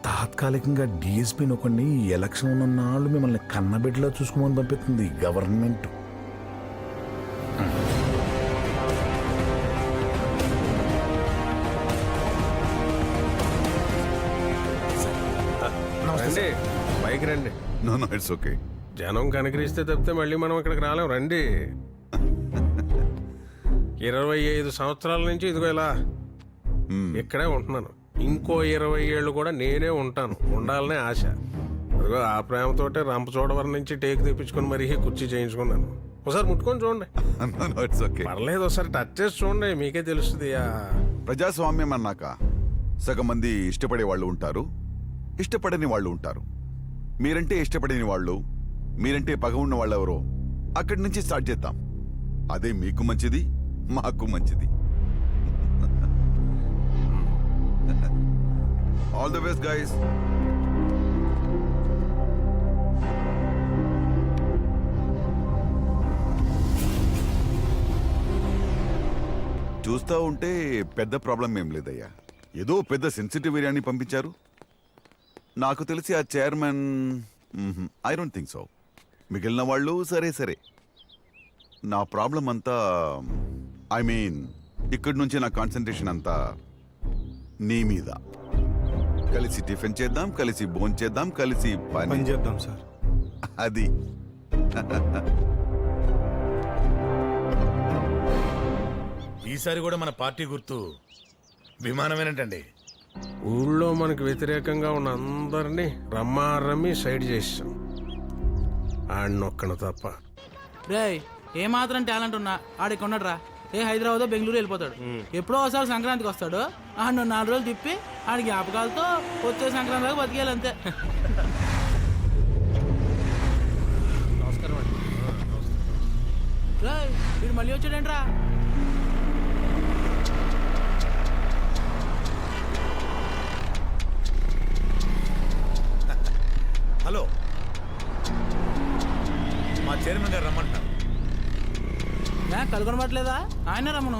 తాత్కాలికంగా డిఎస్పీ నొకండి ఎలక్షన్ ఉన్న నాళ్ళు మిమ్మల్ని కన్నబిడ్డలా చూసుకోమని పంపిస్తుంది గవర్నమెంట్. రండి, బైక్ రండి. No it's okay. జనం కనికరిస్తే తప్పితే మళ్ళీ మనం ఇక్కడికి రాలేం. రండి. 25 సంవత్సరాల నుంచి ఇదిగో ఇలా ఇక్కడే ఉంటున్నాను. ఇంకో 20 ఏళ్ళు కూడా నేనే ఉంటాను. ఉండాలనే ఆశ. అదిగో ఆ ప్రేమతోటే రంపచోడవరం నుంచి టేకు తెప్పించుకొని మరీ కుర్చీ చేయించుకున్నాను. ఒకసారి ముట్టుకొని చూడండి. పర్లేదు, ఒకసారి టచ్ చేసి చూడండి, మీకే తెలుస్తుంది. ప్రజాస్వామ్యం అన్నాక సగం మంది ఇష్టపడే వాళ్ళు ఉంటారు, ఇష్టపడని వాళ్ళు ఉంటారు. మీరంటే ఇష్టపడని వాళ్ళు, మీరంటే పగ ఉన్న వాళ్ళు ఎవరో అక్కడి నుంచి స్టార్ట్ చేద్దాం. అదే మీకు మంచిది, మాకు మంచిది. All the best guys. చూస్తా ఉంటే పెద్ద ప్రాబ్లం ఏం లేదయ్యా. ఏదో పెద్ద సెన్సిటివ్ ఏరియాని పంపించారు. నాకు తెలిసి ఆ chairman I don't think so. మిగిలిన వాళ్ళు సరే సరే. నా ప్రాబ్లం అంతా ఐ మీన్ ఇక్కడి నుంచి నా కాన్సన్ట్రేషన్ అంతా నీ మీద. కలిసి టిఫిన్ చేద్దాం, కలిసి భోజనం చేద్దాం, కలిసి పని చేద్దాం సార్. అది ఈసారి కూడా మన పార్టీ గుర్తు విమానమేనంటండి. ఊళ్ళో మనకు వ్యతిరేకంగా ఉన్న అందరినీ రమ్మి సైడ్ చేసాం. ఆడినొక్కను తప్ప. రే ఏమాత్రం టాలెంట్ ఉన్నా ఆడికి ఉన్నాడురా. ఏ హైదరాబాద్ బెంగళూరు వెళ్ళిపోతాడు. ఎప్పుడో ఒకసారి సంక్రాంతికి వస్తాడు. ఆడు 4 రోజులు తిప్పి ఆడి జ్ఞాపకాలతో వచ్చే సంక్రాంతి దాకా బతికేయాలి అంతే. నమస్కారం అండి. రే వీడు మళ్ళీ వచ్చాడేంట్రా? హలో, మా చైర్మన్ గారు రమ్మంటున్నారు. కనుగొనబట్లేదా? ఆయన రమ్మను.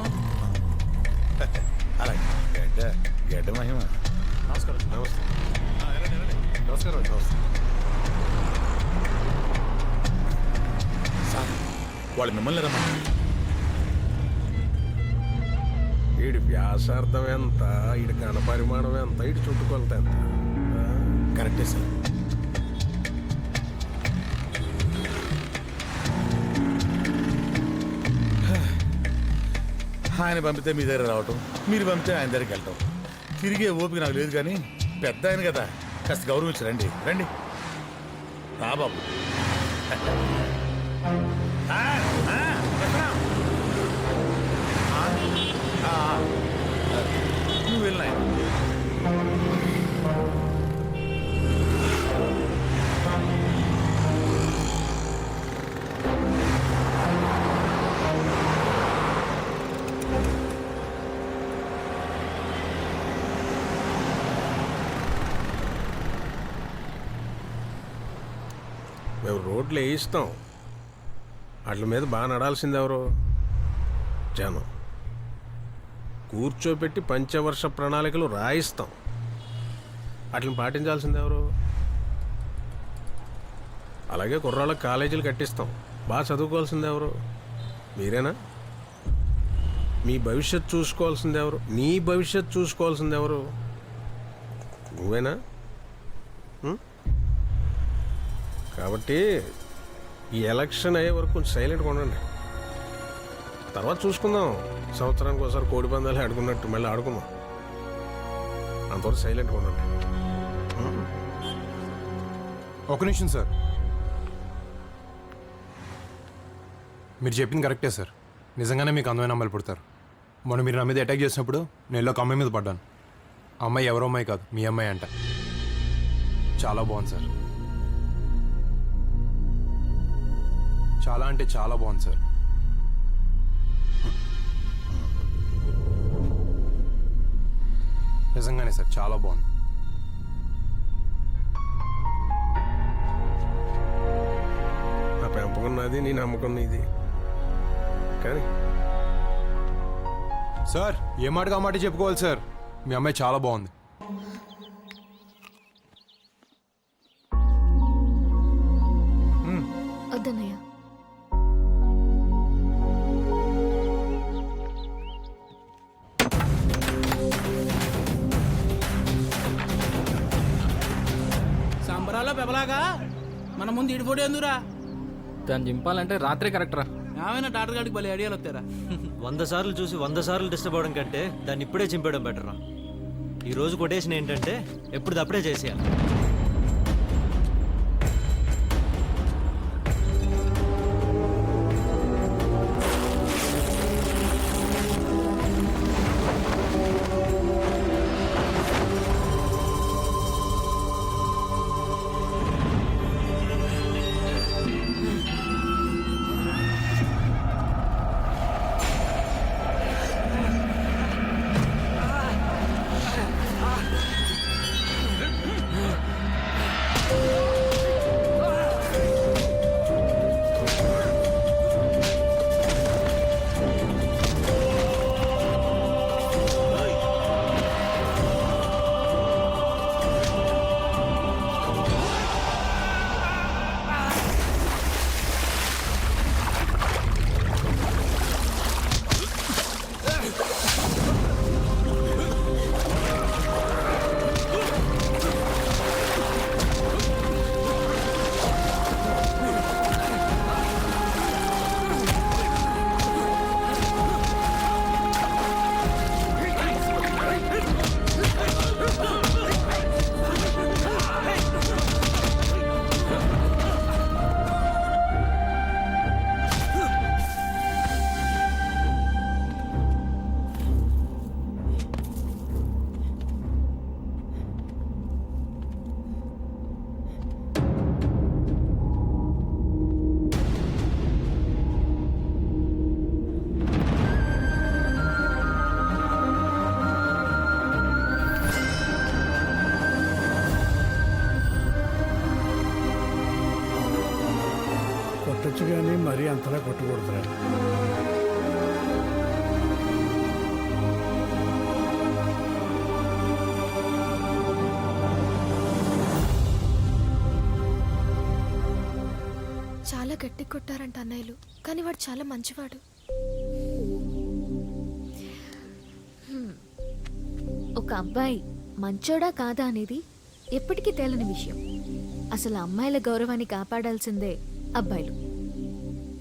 అలా గడ్డ మహిమ. నమస్కారం. నమస్తే. నమస్కారం. నమస్తే సార్, వాళ్ళు మిమ్మల్ని రమ్మన్నారు. వీడి వ్యాసార్థం ఎంత, వీడి ఘనపరిమాణం ఎంత, వీడి చుట్టుకొలత ఎంత? కరెక్టే సార్. ఆయన పంపితే మీ దగ్గర రావటం, మీరు పంపితే ఆయన దగ్గరికి వెళ్ళటం. తిరిగే ఓపిక నాకు లేదు, కానీ పెద్ద ఆయన కదా, కాస్త గౌరవించి రండి. రండి రా బాబు. నువ్వు వెళ్ళినా మేము రోడ్లు వేయిస్తాం. వాటి మీద బాగా నడాల్సింది ఎవరు? జనం. కూర్చోబెట్టి పంచవర్ష ప్రణాళికలు రాయిస్తాం. వాటిని పాటించాల్సింది ఎవరు? అలాగే కుర్రాళ్ళకి కాలేజీలు కట్టిస్తాం. బాగా చదువుకోవాల్సింది ఎవరు? మీరేనా? మీ భవిష్యత్తు చూసుకోవాల్సింది ఎవరు? నీ భవిష్యత్తు చూసుకోవాల్సింది ఎవరు? నువ్వేనా? కాబట్టి ఈ ఎలక్షన్ అయ్యే వరకు కొంచెం సైలెంట్గా ఉండండి. తర్వాత చూసుకుందాం. సంవత్సరానికి ఒకసారి కోడి పందాలు ఆడుకున్నట్టు మళ్ళీ ఆడుకుందాం. అంతవరకు సైలెంట్గా ఉండండి. ఒక నిమిషం సార్. మీరు చెప్పింది కరెక్టే సార్. నిజంగానే మీకు అందమైన అమ్మాయిలు పుడతారు. మొన్న మీరు నా మీద అటాక్ చేసినప్పుడు నేను ఒక అమ్మాయి మీద పడ్డాను. ఆ అమ్మాయి ఎవరో అమ్మాయి కాదు, మీ అమ్మాయి అంట. చాలా బాగుంది సార్. చాలా అంటే చాలా బాగుంది సార్. నిజంగానే సార్, చాలా బాగుంది. నా పెంపకం నాది, నీ నమ్మకం నీది. కానీ సార్ ఏ మాటగా మాట చెప్పుకోవాలి సార్. మీ అమ్మాయి చాలా బాగుంది. వద్దన్నయ్య. సంబరాల్లో పెబలాగా మన ముందు ఇడి ఫోటో ఎందురా? దాన్ని చింపాలంటే రాత్రే కరెక్ట్ రా. ఏమైనా డాక్టర్ గారికి భలే ఐడియాలు వస్తారా? 100 సార్లు చూసి 100 సార్లు డిస్టర్బ్ అవడం కంటే దాన్ని ఇప్పుడే చింపేయడం బెటర్ రా. ఈ రోజు కొటేషన్ ఏంటంటే ఎప్పుడు అప్పుడే చేసేయాలి. కొట్టచ్చు కానీ మరీ అంతలా కొట్టకూడదురా. చాలా గట్టి కొట్టారంట అన్నయ్యలు, కానీ వాడు చాలా మంచివాడు. ఒక అబ్బాయి మంచోడా కాదా అనేది ఎప్పటికీ తేలని విషయం. అసలు అమ్మాయిల గౌరవాన్ని కాపాడాల్సిందే అబ్బాయిలు.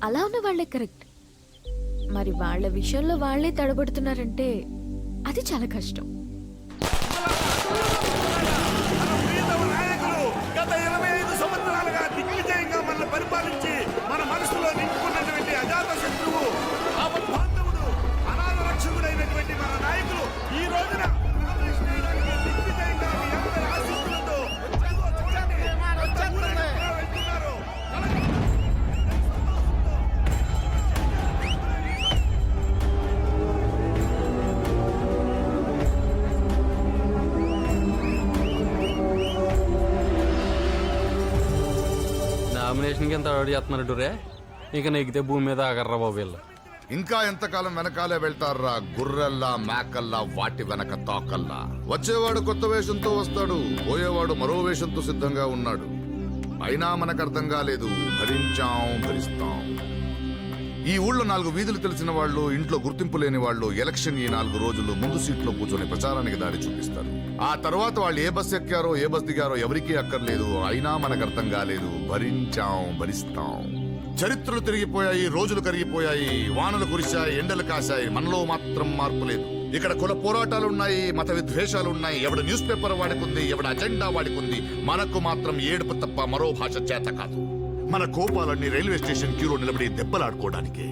అలా ఉన్న వాళ్లే కరెక్ట్. మరి వాళ్ళ విషయంలో వాళ్లే తడబడుతున్నారంటే అది చాలా కష్టం. గత 25 సంవత్సరాలుగా దిగ్విజయంగా మనల్ని పరిపాలించి మన మనసులో నింపుకున్నటువంటి అజాత శత్రువు, ఆపద్బాంధవుడు, అనాథ రక్షకుడైనటువంటి మన నాయకులు ఈ రోజున దిగ్విజయంగా మీ అందరి ఆశీస్సులతో వెళ్తున్నారు. నామినేషన్కి ఎంత అవార్డు చేస్తున్నారు రే. ఇక నెగితే భూమి మీద ఆగర్రా బాబు వీళ్ళు. ఇంకా ఎంతకాలం వెనకాలే వెళ్తారా గుర్రెల్లా మేకల్లా వాటి వెనక తోకల్లా. వచ్చేవాడు కొత్త వేషంతో వస్తాడు, పోయేవాడు మరో వేషంతో సిద్ధంగా ఉన్నాడు. అయినా మనకు అర్థం కాలేదు, భరిస్తాం. ఈ ఊళ్ళో 4 వీధులు తెలిసిన వాళ్ళు, ఇంట్లో గుర్తింపు లేని వాళ్ళు ఎలక్షన్ ఈ 4 రోజులు ముందు సీట్లో కూర్చొని ప్రచారానికి దారి చూపిస్తారు. ఆ తర్వాత వాళ్ళు ఏ బస్ ఎక్కారో ఏ బస్ దిగారో ఎవరికీ అక్కర్లేదు. అయినా మనకు అర్థం కాలేదు, భరిస్తాం. చరిత్రలు తిరిగిపోయాయి, రోజులు కరిగిపోయాయి, వానలు కురిశాయి, ఎండలు కాశాయి, మనలో మాత్రం మార్పు లేదు. ఇక్కడ కుల పోరాటాలున్నాయి, మత విద్వేషాలున్నాయి, ఎవడ న్యూస్ పేపర్ వాడుకుంది, ఎవడ అజెండా వాడుకుంది. మనకు మాత్రం ఏడుపు తప్ప మరో భాష చేత కాదు. మన కోపాలన్నీ రైల్వే స్టేషన్ క్యూలో నిలబడి దెబ్బలాడుకోవడానికి,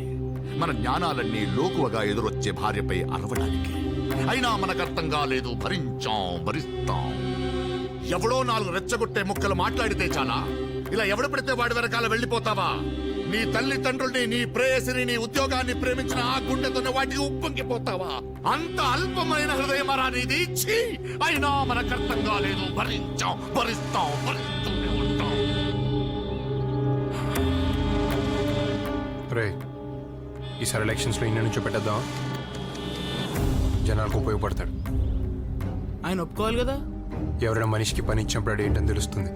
మన జ్ఞానాలన్నీ లోకువగా ఎదురొచ్చే భార్యపై అరవడానికి. అయినా మనకు అర్థం కాలేదు, భరిస్తాం. ఎవడో 4 రెచ్చగొట్టే ముక్కలు మాట్లాడితే చాలా, ఇలా ఎవడు పడితే వాడి వెనకాల వెళ్ళిపోతావా? నీ తల్లిదండ్రుల్ని, నీ ప్రేయసిని, నీ ఉద్యోగాన్ని ప్రేమించిన ఆ గుండెతోనే వాటికి ఉప్పొంగిపోతావా? అంత అల్పమైన హృదయమరా నీది? ఛీ! అయినా మనకు అర్థం కాలేదు, భరిస్తాం. రే, ఈసారి ఎలక్షన్స్లో ఇన్ని నుంచో పెట్టేద్దాం, జనాలకు ఉపయోగపడతాడు. ఆయన ఒప్పుకోవాలి కదా. ఎవరైనా మనిషికి పని ఇచ్చినప్పుడు ఏంటని తెలుస్తుంది.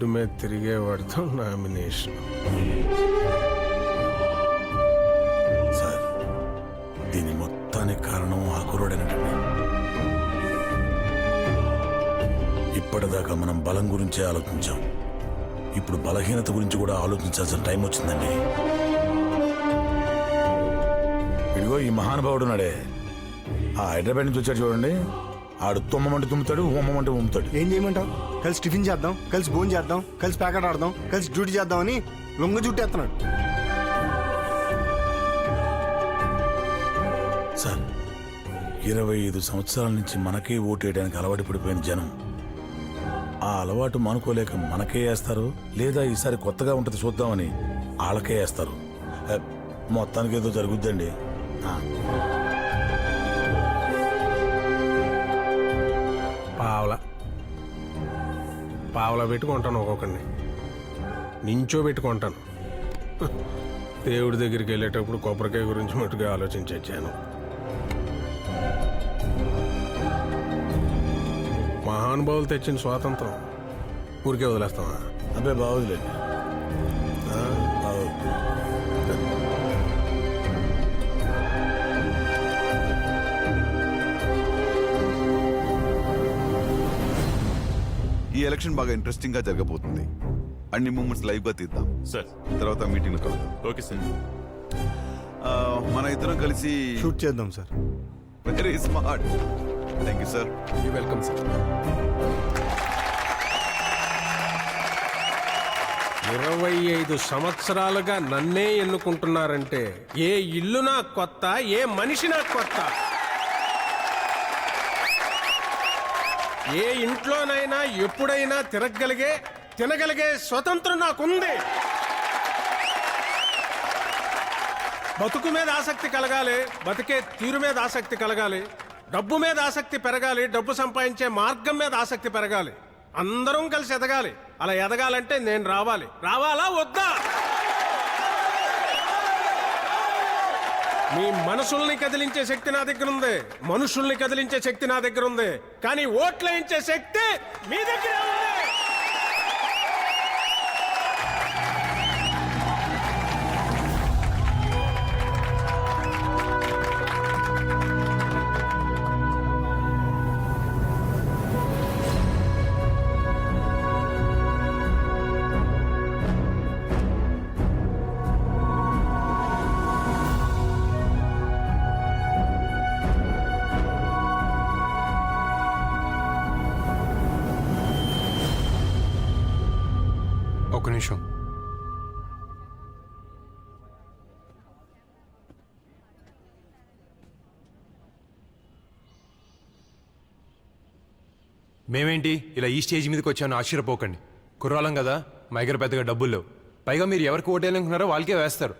రోడ్డు మీద తిరిగేవాడితో నామినేషన్. సార్ దీని మొత్తానికి కారణం ఆ కుర్రోడేనండి. ఇప్పటిదాకా మనం బలం గురించే ఆలోచించాం, ఇప్పుడు బలహీనత గురించి కూడా ఆలోచించాల్సిన టైం వచ్చిందండి. ఇదిగో ఈ మహానుభావుడు నాడే ఆ హైదరాబాద్ నుంచి వచ్చాడు చూడండి, ఆడు తుమ్మమంటే తుమ్ముతాడు, ఉమ్మమంటే ఉమ్ముతాడు. ఏం చేయమంటావు? కలిసి టిఫిన్ చేద్దాం, కలిసి భోజనం చేద్దాం, కలిసి ప్యాకెట్ ఆడదాం, కలిసి డ్యూటీ చేద్దామని లొంగ చుట్టేస్తున్నాడు. సార్ 25 సంవత్సరాల నుంచి మనకే ఓటేయడానికి అలవాటు పడిపోయిన జనం ఆ అలవాటు మానుకోలేక మనకే వేస్తారు, లేదా ఈసారి కొత్తగా ఉంటుంది చూద్దామని వాళ్ళకే వేస్తారు. మొత్తానికి ఏదో జరుగుద్దండి. పావలా పెట్టుకుంటాను, ఒక్కొక్కడిని నించో పెట్టుకుంటాను. దేవుడి దగ్గరికి వెళ్ళేటప్పుడు కొబ్బరికాయ గురించి మట్టుగా ఆలోచించి వచ్చాను. మహానుభావులు తెచ్చిన స్వాతంత్రం ఊరికే వదిలేస్తామా? అబ్బే బాగుందిలేండి. ఈ ఎలక్షన్ బాగా ఇంట్రెస్టింగ్ గా జరగబోతుంది. అన్ని మూమెంట్స్ లైవ్ గా తీద్దాం సార్. తర్వాత మీటింగ్ లో కలుద్దాం. Okay sir. మన ఇద్దరం కలిసి షూట్ చేద్దాం sir. Very smart. Thank you sir. You welcome sir. 25 సంవత్సరాలుగా నన్నే ఎన్నుకుంటున్నారంటే ఏ ఇల్లు నాకు కొత్త, ఏ మనిషి నాకు కొత్త. ఏ ఇంట్లోనైనా ఎప్పుడైనా తినగలిగే స్వతంత్రం నాకుంది. బతుకు మీద ఆసక్తి కలగాలి, బతికే తీరు మీద ఆసక్తి కలగాలి, డబ్బు మీద ఆసక్తి పెరగాలి, డబ్బు సంపాదించే మార్గం మీద ఆసక్తి పెరగాలి. అందరం కలిసి ఎదగాలి. అలా ఎదగాలంటే నేను రావాలా వద్దా? మీ మనసుల్ని కదిలించే శక్తి నా దగ్గర ఉంది, మనుషుల్ని కదిలించే శక్తి నా దగ్గర ఉంది, కానీ ఓట్లేయించే శక్తి మీ దగ్గర ఉంది. ఒక్క నిమిషం. మేమేంటి ఇలా ఈ స్టేజ్ మీదకి వచ్చాను ఆశ్చర్యపోకండి. కుర్రాలం కదా, మా దగ్గర పెద్దగా డబ్బులు లేవు. పైగా మీరు ఎవరికి ఓటేయాలనుకున్నారో వాళ్ళకే వేస్తారు.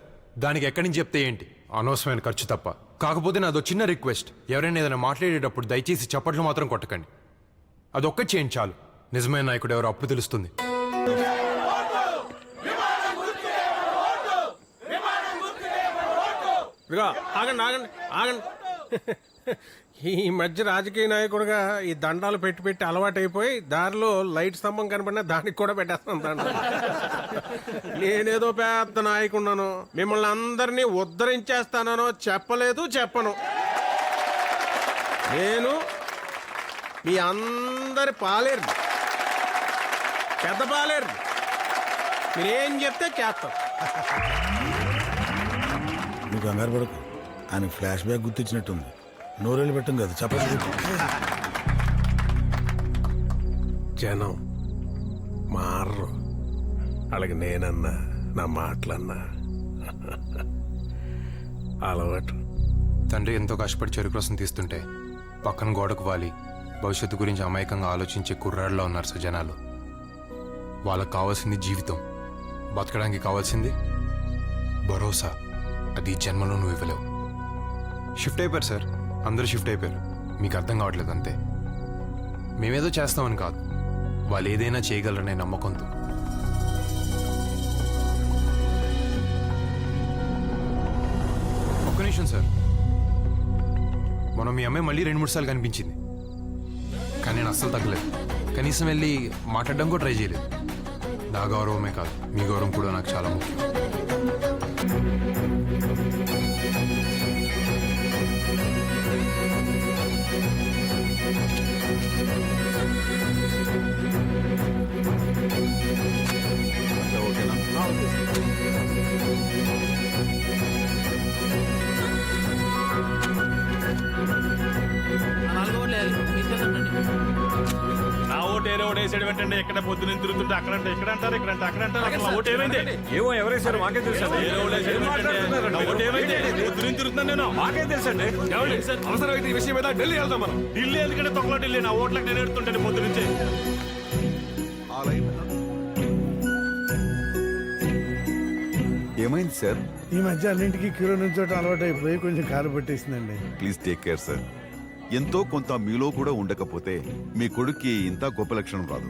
దానికి ఎక్కడి నుంచి చెప్తే ఏంటి, అనవసరమైన ఖర్చు తప్ప. కాకపోతే నాదో చిన్న రిక్వెస్ట్, ఎవరైనా ఏదైనా మాట్లాడేటప్పుడు దయచేసి చప్పట్లు మాత్రం కొట్టకండి. అదొక్కటి చేయండి చాలు. నిజమైన నాయకుడు ఎవరో అప్పుడు తెలుస్తుంది. ఆగండి. ఈ మధ్య రాజకీయ నాయకుడుగా ఈ దండాలు పెట్టి అలవాటైపోయి దారిలో లైట్ స్తంభం కనబడినా దానికి కూడా పెట్టేస్తాను దండ. నేనేదో పెద్ద నాయకున్నాను, మిమ్మల్ని అందరినీ ఉద్ధరించేస్తానో చెప్పను. నేను మీ అందరి పాలేరు, పెద్ద పాలేరు. మీరేం చెప్తే చేస్తాం. నువ్వు కంగారు పడకు, ఆయన ఫ్లాష్ బ్యాక్ గుర్తించినట్టుంది. నోరేళ్ళు పెట్టం కదా, చెప్పండి. జనం మారరు, అలాగే నేనన్నా నా మాటలన్నా అలవాటు. తండ్రి ఎంతో కష్టపడి చెరుకు రసం తీస్తుంటే పక్కన గోడకు వాలి భవిష్యత్తు గురించి అమాయకంగా ఆలోచించే కుర్రాళ్ళలో ఉన్నారు సార్ జనాలు. వాళ్ళకు కావాల్సింది జీవితం, బతకడానికి కావాల్సింది భరోసా. అది జన్మలో నువ్వు ఇవ్వలేవు. షిఫ్ట్ అయిపోయారు సార్, అందరూ షిఫ్ట్ అయిపోయారు. మీకు అర్థం కావట్లేదు అంతే. మేమేదో చేస్తామని కాదు, వాళ్ళు ఏదైనా చేయగలరనే నమ్మకంతో. ఒక్క నిమిషం సార్. మనం మీ అమ్మాయి మళ్ళీ 2-3 సార్లు కనిపించింది, కానీ నేను అస్సలు తగ్గలేదు. కనీసం వెళ్ళి మాట్లాడడం కూడా ట్రై చేయలేదు. నా గౌరవమే కాదు మీ గౌరవం కూడా నాకు చాలా ముఖ్యం. నా ఓటు ఏదో ఓటు వేసాడు ఏంటంటే ఇక్కడ పొద్దున తిరుగుతుంటే అక్కడంటే ఇక్కడ అంటారు ఇక్కడ అంటే అక్కడ అంటారు అసలు ఓటు ఏమైంది? ఏమో ఎవరేసారు మాకే తెలుసు పొద్దున తిరుగుతున్నాను నేను మాకే తెలుసండి. అవసరమైతే ఈ విషయం మీద ఢిల్లీ వెళ్తాం మనం. ఢిల్లీ ఎందుకంటే తొక్కలో ఢిల్లీ నా ఓట్లకు నేను ఎడుతుంటాను పొద్దు నుంచి. ఏమైంది సార్? ఈ మధ్య అన్నింటికి క్యూలో నుంచోటం అలవాటు అయిపోయి కొంచెం కాలు పట్టేసిందండి. Please take care sir. ఎంతో కొంత మీలో కూడా ఉండకపోతే మీ కొడుక్కి ఇంత గొప్ప లక్షణం రాదు.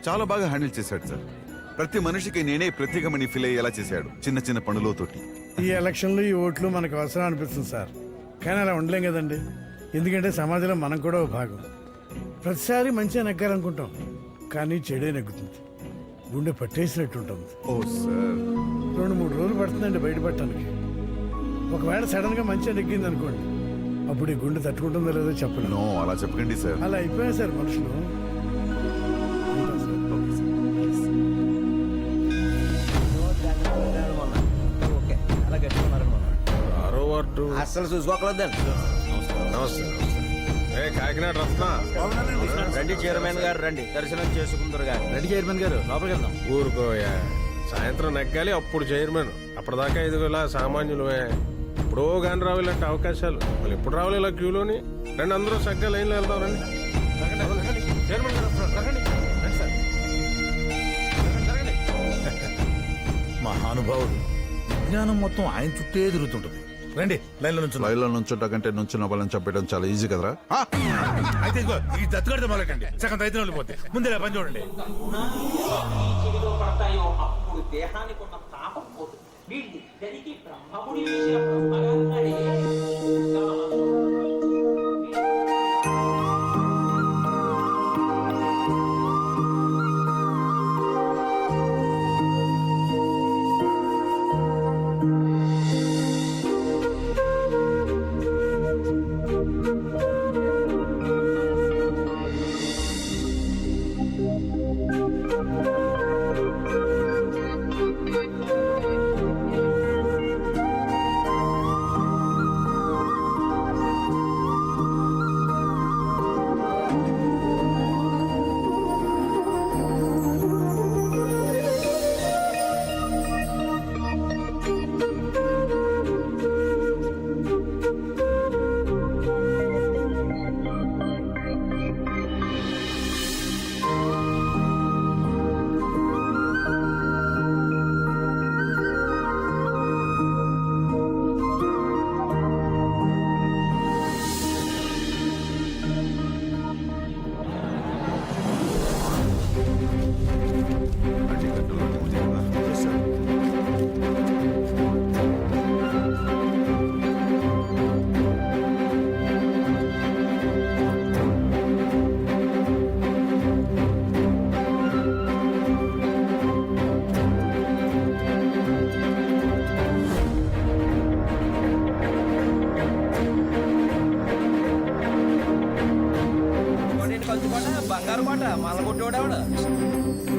చాలా బాగా హ్యాండిల్ చేశాడు సార్. ప్రతి మనిషికి నేనే ప్రత్యేకమని ఫీల్ అయ్యేలా చేశాడు చిన్న చిన్న పనులతోటి. ఈ ఎలక్షన్లు ఈ ఓట్లు మనకు అవసరం అనిపిస్తుంది సార్. కానీ అలా ఉండలేం కదండి. ఎందుకంటే సమాజంలో మనం కూడా ఒక భాగం. ప్రతిసారి మంచిగా నెగ్గాలనుకుంటాం, కానీ చెడే నెగ్గుతుంది. గుండె పట్టేసినట్టు ఉంటుంది. ఓ సార్, 2-3 రోజులు పడుతుందండి బయటపడటానికి. ఒకవేళ సడన్ గా మంచిగా నెగ్గింది అనుకోండి, అప్పుడు ఈ గుండె తట్టుకుంటుందో లేదో చెప్పండి. నో, అలా చెప్పకండి సార్. అలా అయిపోయాయి సార్ మనుషులు. ఉంటా సార్. అస్సలు చూసుకోకలేదండి. నమస్తే. కాకినాడ రత్న రండి చైర్మన్ గారు, రండి దర్శనం చేసుకుందరు గారు. రెడ్డి చైర్మన్ గారు లోపలికి వెళ్దాం. ఊరుకోయా, సాయంత్రం నెగ్గాలి అప్పుడు చైర్మన్. అప్పటిదాకా ఇదిగోలా సామాన్యులమే. ఎప్పుడో గాని రావు ఇలాంటి అవకాశాలు. వాళ్ళు ఎప్పుడు రావాలి ఇలా క్యూలోని? రండి అందరూ చక్కగా లైన్లో వెళ్దాం. రండి చైర్మన్ గారు మహానుభావుడు. విజ్ఞానం మొత్తం ఆయన చుట్టే తిరుగుతుంటది. రండి లైన్లో నుంచి. లైన్లో నుంచుంటా కంటే నుంచున్న వాళ్ళని చంపేయడం చాలా ఈజీ కదరా. అయితే ఇదిగో ఈ దత్తుగడితే మొదలెట్టండి. సగం రైతు వెళ్ళిపోతే ముందే పని చూడండి. దేహానికి ఉన్న తాపం పోతుంది. వీళ్ళిద్దరికి బ్రహ్మముడి వేసిన బ్రహ్మగారి బంగారు కోట మల్ల కొట్టేవాడేవాడు.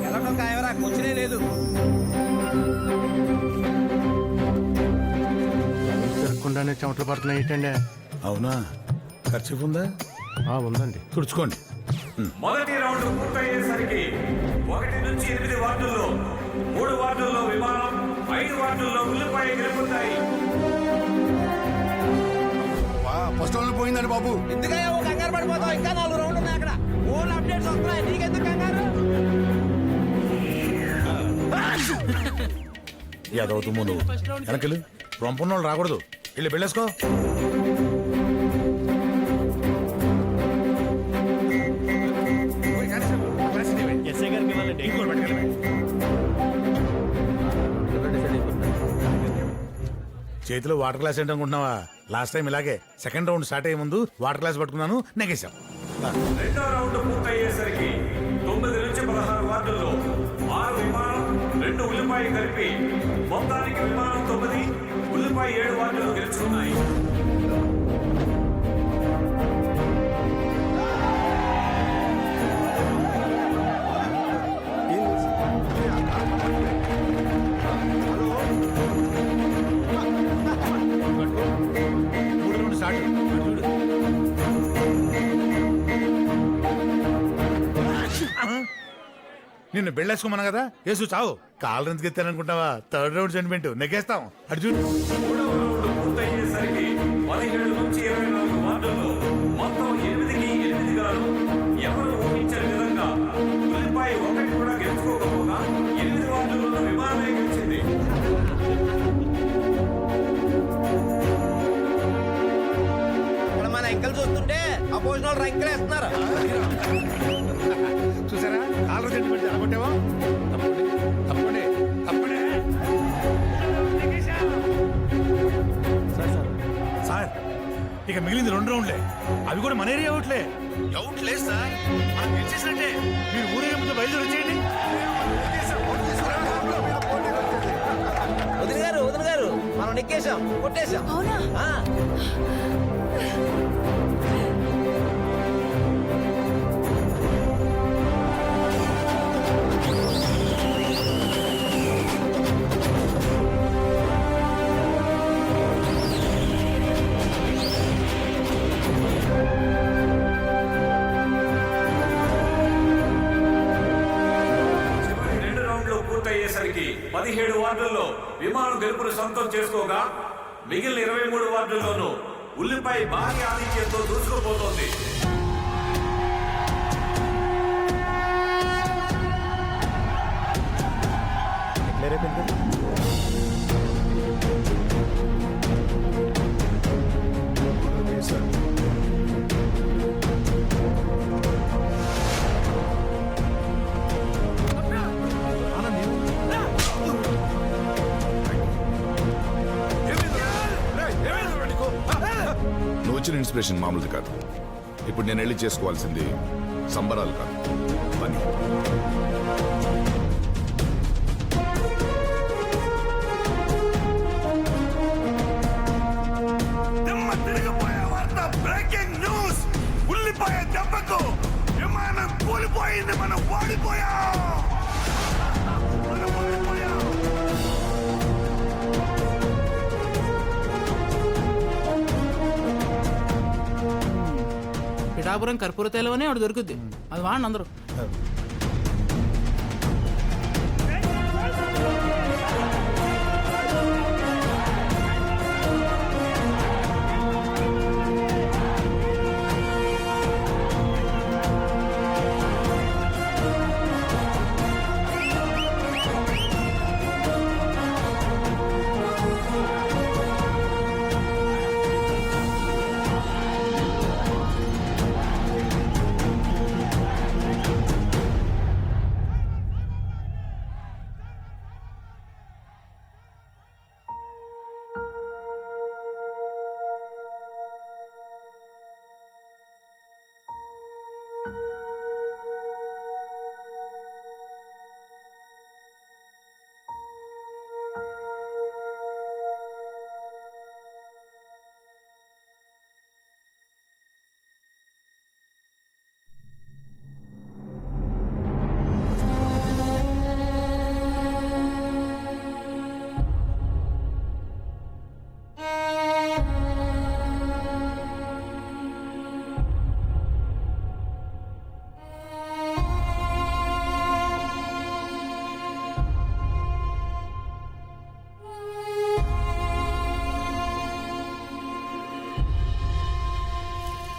ఎలా కాయవరా కూర్చునే లేదు. జరగకుండానే చెమటలు పడుతున్నాయి ఏంటండి? అవునా? ఖర్చు ఉందా? ఉందండి. తుడుచుకోండి. మొదటి రౌండ్ పూర్తయ్యేసరికి 1 నుంచి 8 వార్డుల్లో 3 వార్డుల్లో విమానం, 5 వార్డుల్లో ఉల్లిపాయ గెలుపుతాయి. ఫస్ట్ రౌండ్ పోయిందండి బాబు. ఎందుకయ్యా ఓ కంగారు పడిపోతావు? ఇంకా 4 రౌండ్లు ఉన్నాయి అక్కడ. ఓన్ అప్డేట్స్ వస్తున్నాయి, నీకెందుకు కంగారు? యాదవుతుమ్ము నువ్వు వెనకలు రొంపున్న వాళ్ళు రాకూడదు. వెళ్ళి వెళ్ళేసుకో. చేతిలో వాటర్ గ్లాస్ ఏంటనుకుంటున్నావా? లాస్ట్ టైం ఇలాగే సెకండ్ రౌండ్ స్టార్ట్ అయ్యే ముందు వాటర్ గ్లాస్ పట్టుకున్నాను, నెగేశాం. రెండో రౌండ్ పూర్తయ్యేసరికి 9 నుంచి 16 వార్డుల్లో 6 విమానం 2 ఉల్లిపాయ కలిపి మొత్తానికి విమానం 9 ఉల్లిపాయ 7 వార్డులు గెలుచుకున్నాయి. నిన్ను బెళ్ళేసుకోమన్నా కదా ఏసు చావు కాలు ఎందుకు ఎత్తాననుకుంటావా? 3rd రౌండ్ సెంటిమెంట్ నెగ్గేస్తాం. అర్జున్ మూడవ రౌండ్ పూర్తయ్యేసరికి 17 నుంచి 24 వార్డుల్లో మొత్తం 8కి 8 గాను ఎవరు ఊహించే విధంగా ఉల్లిపాయ 1 కూడా గెలుచుకోకపోగా 8 వార్డుల్లో విమానమే గెలిచింది. ఇక్కడ మన ఎంకలు చూస్తుంటే అపోజిషన్ వాళ్ళు రంకెలేస్తున్నారు. చూసారా కాలు సెంటిమెంట్ అనుకుంటావా? తప్పండి తప్పండి తప్పండి సార్. ఇక మిగిలింది 2 రౌండ్లే, అవి కూడా మన ఏరియా అవుట్లే. అవుట్ లేదు సార్, మనం గెలిచేసినట్టే. మీరు ఊరేగింపుతో బయలుదేరి వచ్చేయండి. వదిన గారు మనం నెక్కేసాం, కొట్టేశాం. అవునా? చివరి 2 రౌండ్లు పూర్తయ్యేసరికి 17 వార్డుల్లో విమానం గెలుపును సొంతం చేసుకోగా మిగిలిన 23 వార్డుల్లోనూ ఉల్లిపాయ భారీ ఆధిక్యంతో దూసుకుపోతోంది. నువ్వు వచ్చిన ఇన్స్పిరేషన్ మామూలుది కాదు. ఇప్పుడు నేను వెళ్ళి చేసుకోవాల్సింది సంబరాలు కాదు, పని. Breaking news! ఉల్లిపాయ దెబ్బకు విమానం కూలిపోయింది. మనం ఓడిపోయాం. పిఠాపురం కర్పూర తైలమని అక్కడ దొరుకుద్ది, అది వాడండి అందరూ.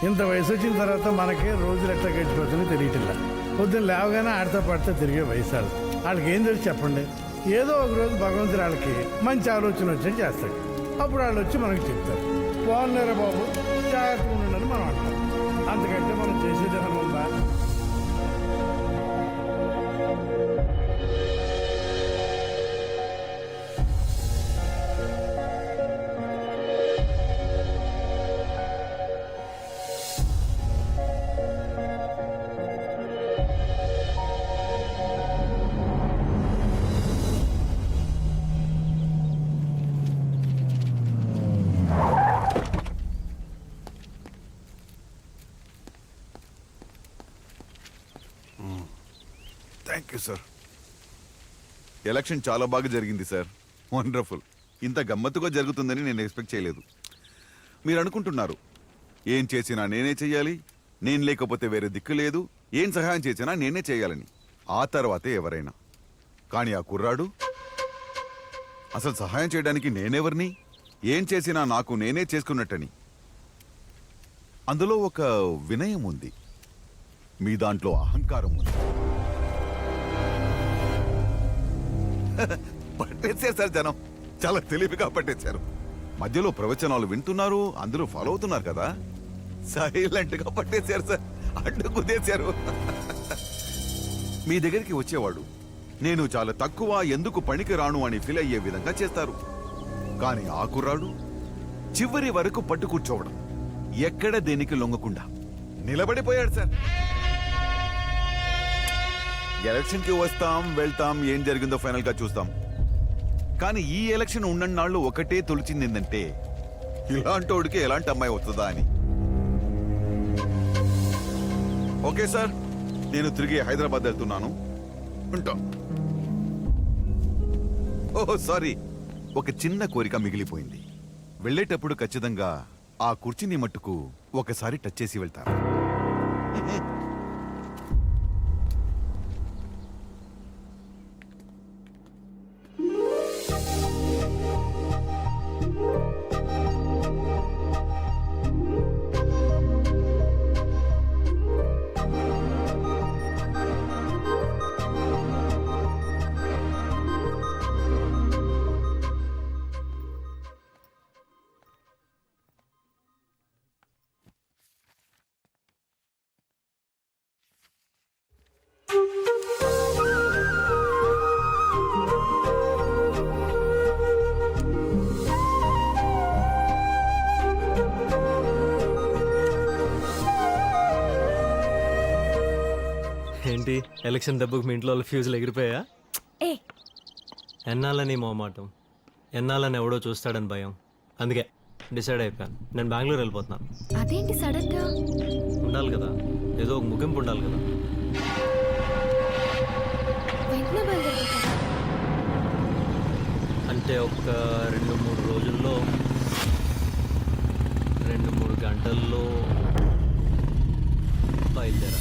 ఇంత వయసు వచ్చిన తర్వాత మనకే రోజులు ఎట్లా గడిచిపోతుందో తెలియట్లా. పొద్దున్న లేవగానే ఆడితో పాడితో తిరిగే వయసు వాళ్ళకి ఏం తెలిసి చెప్పండి. ఏదో ఒక రోజు భగవంతుడు వాళ్ళకి మంచి ఆలోచన వచ్చి చేస్తాడు. అప్పుడు వాళ్ళు వచ్చి మనకి చెప్తారు, బాగున్నారా బాబు, జాగ్రత్తగా ఉండండి మనం అంటాం. అంతకంటే మనం చేసేది ఏమైనా ఉందా? Thank you sir. ఎలక్షన్ చాలా బాగా జరిగింది సార్. వండర్ఫుల్. ఇంత గమ్మత్తుగా జరుగుతుందని నేను ఎక్స్పెక్ట్ చేయలేదు. మీరు అనుకుంటున్నారు ఏం చేసినా నేనే చెయ్యాలి, నేను లేకపోతే వేరే దిక్కు లేదు, ఏం సహాయం చేసినా నేనే చేయాలని. ఆ తర్వాతే ఎవరైనా. కానీ ఆ కుర్రాడు అసలు సహాయం చేయడానికి నేనెవరిని, ఏం చేసినా నాకు నేనే చేసుకున్నట్టని. అందులో ఒక వినయం ఉంది, మీ దాంట్లో అహంకారం ఉంది. పట్టేశారు సార్ జనం, చాలా తెలివిగా పట్టేశారు. మధ్యలో ప్రవచనాలు వింటున్నారు, అందరూ ఫాలో అవుతున్నారు కదా, సైలెంట్ గా పట్టేశారు సార్, అడ్డు కుదేశారు. మీ దగ్గరికి వచ్చేవాడు నేను చాలా తక్కువ, ఎందుకు పనికి రాను అని ఫీల్ అయ్యే విధంగా చేస్తారు. కానీ ఆ కుర్రాడు చివరి వరకు పట్టు కూర్చోవడం, ఎక్కడ దేనికి లొంగకుండా నిలబడిపోయాడు సార్. ఎలక్షన్ కి వస్తాం, వెళ్తాం, ఏం జరిగిందో ఫైనల్ గా చూస్తాం. కానీ ఈ ఎలక్షన్ ఉన్నన్నాళ్ళు ఒకటే తొలిచింది ఏంటంటే, ఇలాంటోడికి ఎలాంటి అమ్మాయి వస్తుందా అని. ఓకే సార్, నేను తిరిగి హైదరాబాద్ వెళ్తున్నాను, ఉంటాం. ఓహో సారీ, ఒక చిన్న కోరిక మిగిలిపోయింది. వెళ్ళేటప్పుడు ఖచ్చితంగా ఆ కుర్చీని మట్టుకు ఒకసారి టచ్ చేసి వెళ్తారు. ఏంటి ఎలక్షన్ దెబ్బకు మీ ఇంట్లో వాళ్ళ ఫ్యూజులు ఎగిరిపోయా? ఏ ఎన్నాలని మొహమాటం, ఎన్నాలని ఎవడో చూస్తాడని భయం. అందుకే డిసైడ్ అయిపోయాను, నేను బెంగళూరు వెళ్ళిపోతున్నాను. అదేంటి సడన్ గా? ఉండాలి కదా, ఏదో ఒక ముగింపు ఉండాలి కదా. వెంటనే బయలుదేరుతా. అంటే ఒక 2-3 రోజుల్లో, 2-3 గంటల్లో బయలుదేరా.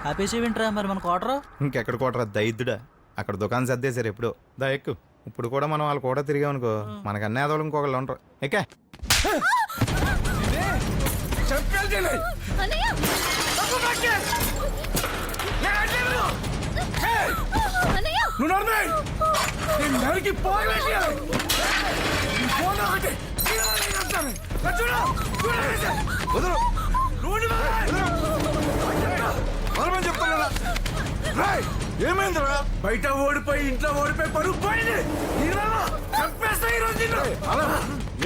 ఆపేసేవింట్రా మరి మన కోటరు? ఇంకెక్కడ కోటరా దైద్యుడా, అక్కడ దుకాణం సర్దేశారు ఎప్పుడో. దా ఎక్కు. ఇప్పుడు కూడా మనం వాళ్ళు కూడా తిరిగామనుకో, మనకన్నా ఏదో ఇంకొకళ్ళు ఉంటారు. ఎక్కా ఏమైందిరా? బయట ఓడిపోయి ఇంట్లో ఓడిపోయి పరుగు పోయింది.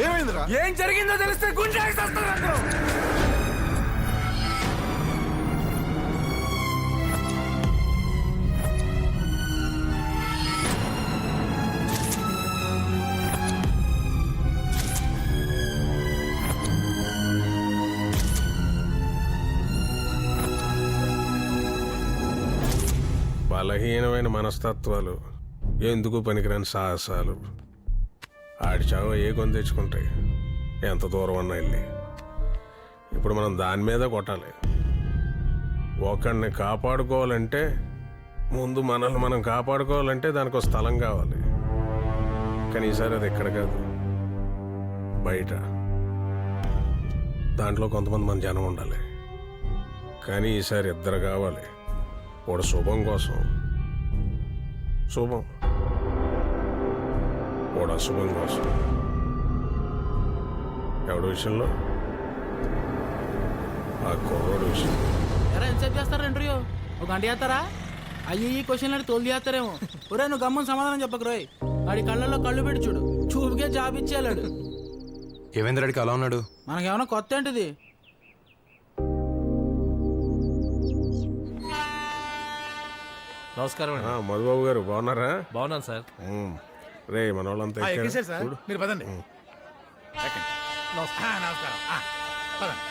ఏమైందిరా? ఏం జరిగిందో తెలిస్తే గుండె ఆగిస్తారు. బలహీనమైన మనస్తత్వాలు, ఎందుకు పనికిరాని సాహసాలు ఆడి చావ ఏ కొని తెచ్చుకుంటాయి, ఎంత దూరం అన్నా వెళ్ళి. ఇప్పుడు మనం దాని మీద కొట్టాలి. ఒకడిని కాపాడుకోవాలంటే ముందు మనల్ని మనం కాపాడుకోవాలంటే దానికి ఒక స్థలం కావాలి. కానీ ఈసారి అది ఎక్కడ కాదు, బయట. దాంట్లో కొంతమంది మన జనం ఉండాలి. కానీ ఈసారి 2 కావాలి. వాడు శుభం కోసం శుభం, వాడు అశుభం కోసం. ఎవడి విషయంలో? ఆ కుర్రోడు విషయం. ఎరా ఎంతసేపు చేస్తారా ఇంటర్వ్యూ? ఒక గంట చేస్తారా? అయ్యి ఈ క్వశ్చన్లు అంటే తోలు చేస్తారేమో. ఒరే నువ్వు గమ్మని సమాధానం చెప్పకు రోయ్. వాడి కళ్ళల్లో కళ్ళు పెట్టి చూడు, చూపుకే జాబ్ ఇచ్చేయాడు. ఏవేంద్రడికి అలా ఉన్నాడు? మనకేమన్నా కొత్త ఏంటిది? నమస్కారం అండి. మధుబాబు గారు బాగున్నారా? బాగున్నాను సార్. రే మన వాళ్ళంతా ఎక్కారా? చూడు. మీరు పదండి. నమస్కారం. పదండి.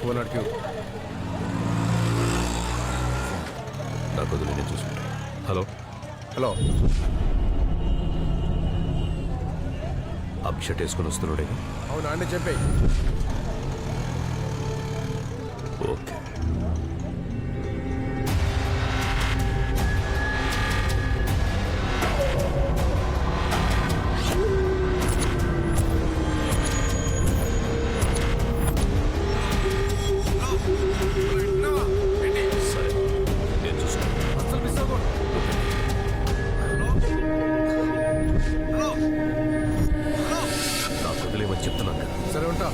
ఫోన్ అడిగి నాకు వదిలి నేను చూసుకుంటా. హలో హలో, షర్ట్ వేసుకొని వస్తున్నాడే? అవునా అండి, చెప్పే. ఓకే. సరే ఉంటా.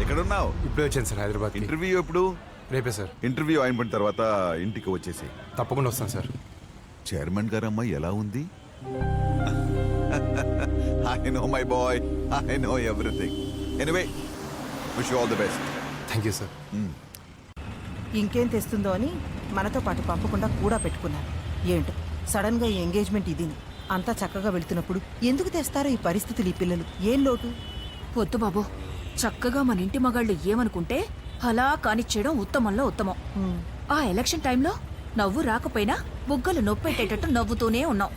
ఎక్కడున్నావు? ఇప్పుడే వచ్చాను సార్ హైదరాబాద్. ఇంటర్వ్యూ ఎప్పుడు? రేపే సార్. ఇంటర్వ్యూ అయిపోయిన తర్వాత ఇంటికి వచ్చేసి. తప్పకుండా వస్తాను సార్. చైర్మన్ గారు అమ్మాయి ఎలా ఉంది? I know my boy, I know everything. Anyway, wish you all the best. Thank you sir. ఇంకేం తెస్తుందో అని మనతో పాటు పంపకుండా కూడా పెట్టుకున్నాను. ఏంటో సడన్ గా ఈ ఎంగేజ్మెంట్ ఇదిని. అంతా చక్కగా వెళుతున్నప్పుడు ఎందుకు తెస్తారో ఈ పరిస్థితులు? ఈ పిల్లలు ఏం లోటు? వద్దు బాబు, చక్కగా మన ఇంటి మగాళ్ళు ఏమనుకుంటే అలా కానిచ్చేయడం ఉత్తమంలో ఉత్తమం. ఆ ఎలక్షన్ టైంలో నవ్వు రాకపోయినా బుగ్గలు నొప్పెట్టేటట్టు నవ్వుతూనే ఉన్నాం.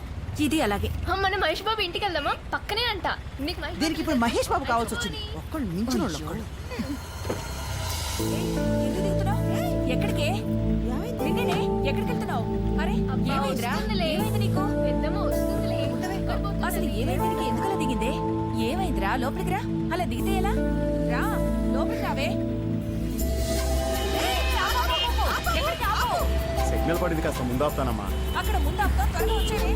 ఇది అలాగే. మన మహేష్ బాబు ఇంటికి వెళ్దామా? పక్కనే అంట. దీనికి ఇప్పుడు మహేష్ బాబు కావాల్సి వచ్చింది. ఒక్కళ్ళు మించిన వాళ్ళు ఒక్కళ్ళు. ఎక్కడికే? నిన్నేనే ఎక్కడికి వెళ్తున్నావు? అరే ఏమైందిరా? ఏమైంది నీకు? అసలు ఏమైంది నీకు? ఎందుకలా దిగిందే? ఏమైందిరా? లోపలికి రా. అలా దిగితే ఎలా రా? లోపలికి రావే. సిగ్నల్ పడింది, కాస్త ముందు ఆపుతానమ్మా. అక్కడ ముందు అప్తా, త్వరగా వచ్చేవే.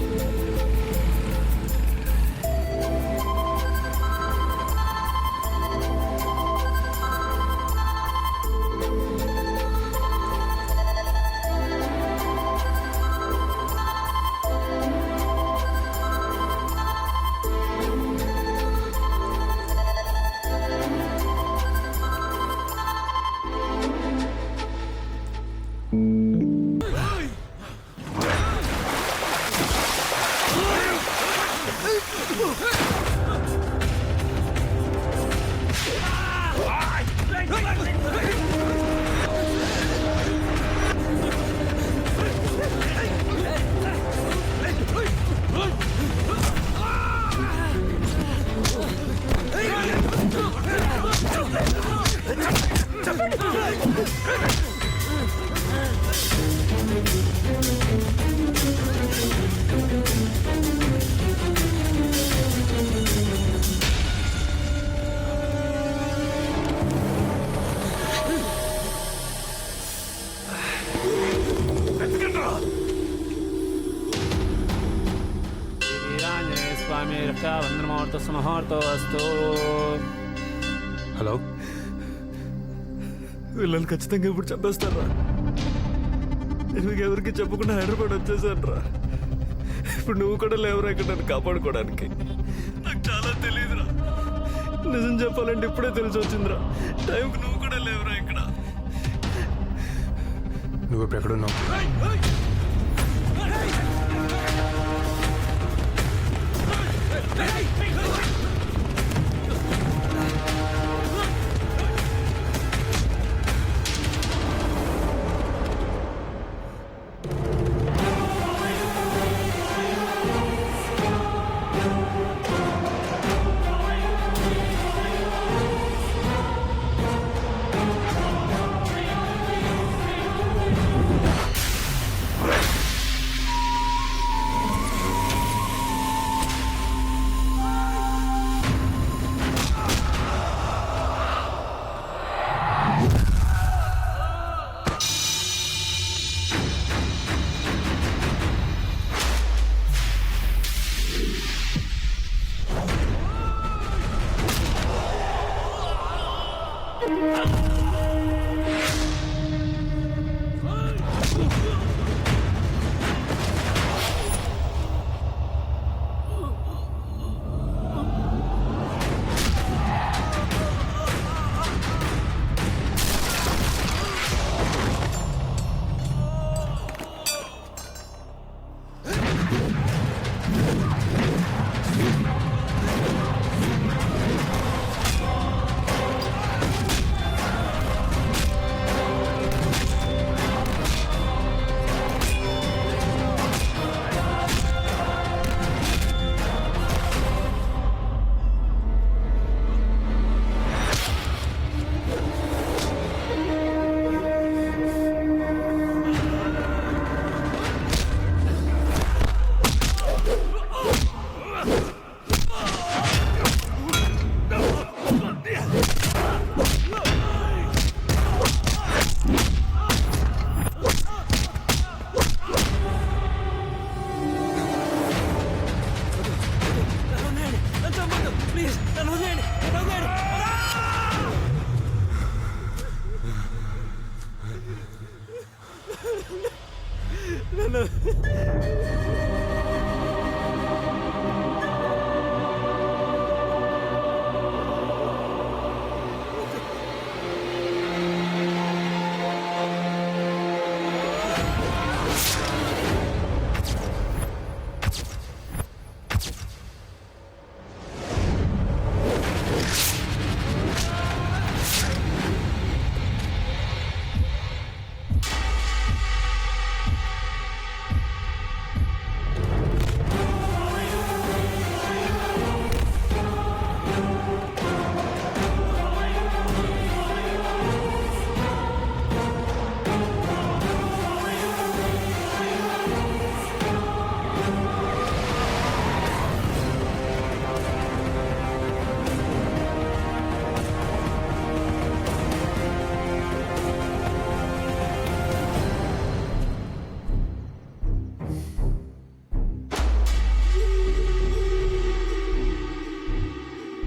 హలో, వీళ్ళని ఖచ్చితంగా ఇప్పుడు చంపేస్తారా? నేను ఎవరికి చెప్పకుండా హైదరాబాద్ వచ్చేసాను రా. ఇప్పుడు నువ్వు కూడా లేవరా ఇక్కడ నన్ను కాపాడుకోవడానికి? నాకు చాలా తెలియదురా. నిజం చెప్పాలంటే ఇప్పుడే తెలిసి వచ్చిందిరా. టైంకి నువ్వు కూడా లేవరా ఇక్కడ. నువ్వు ఇప్పుడు ఎక్కడున్నావు?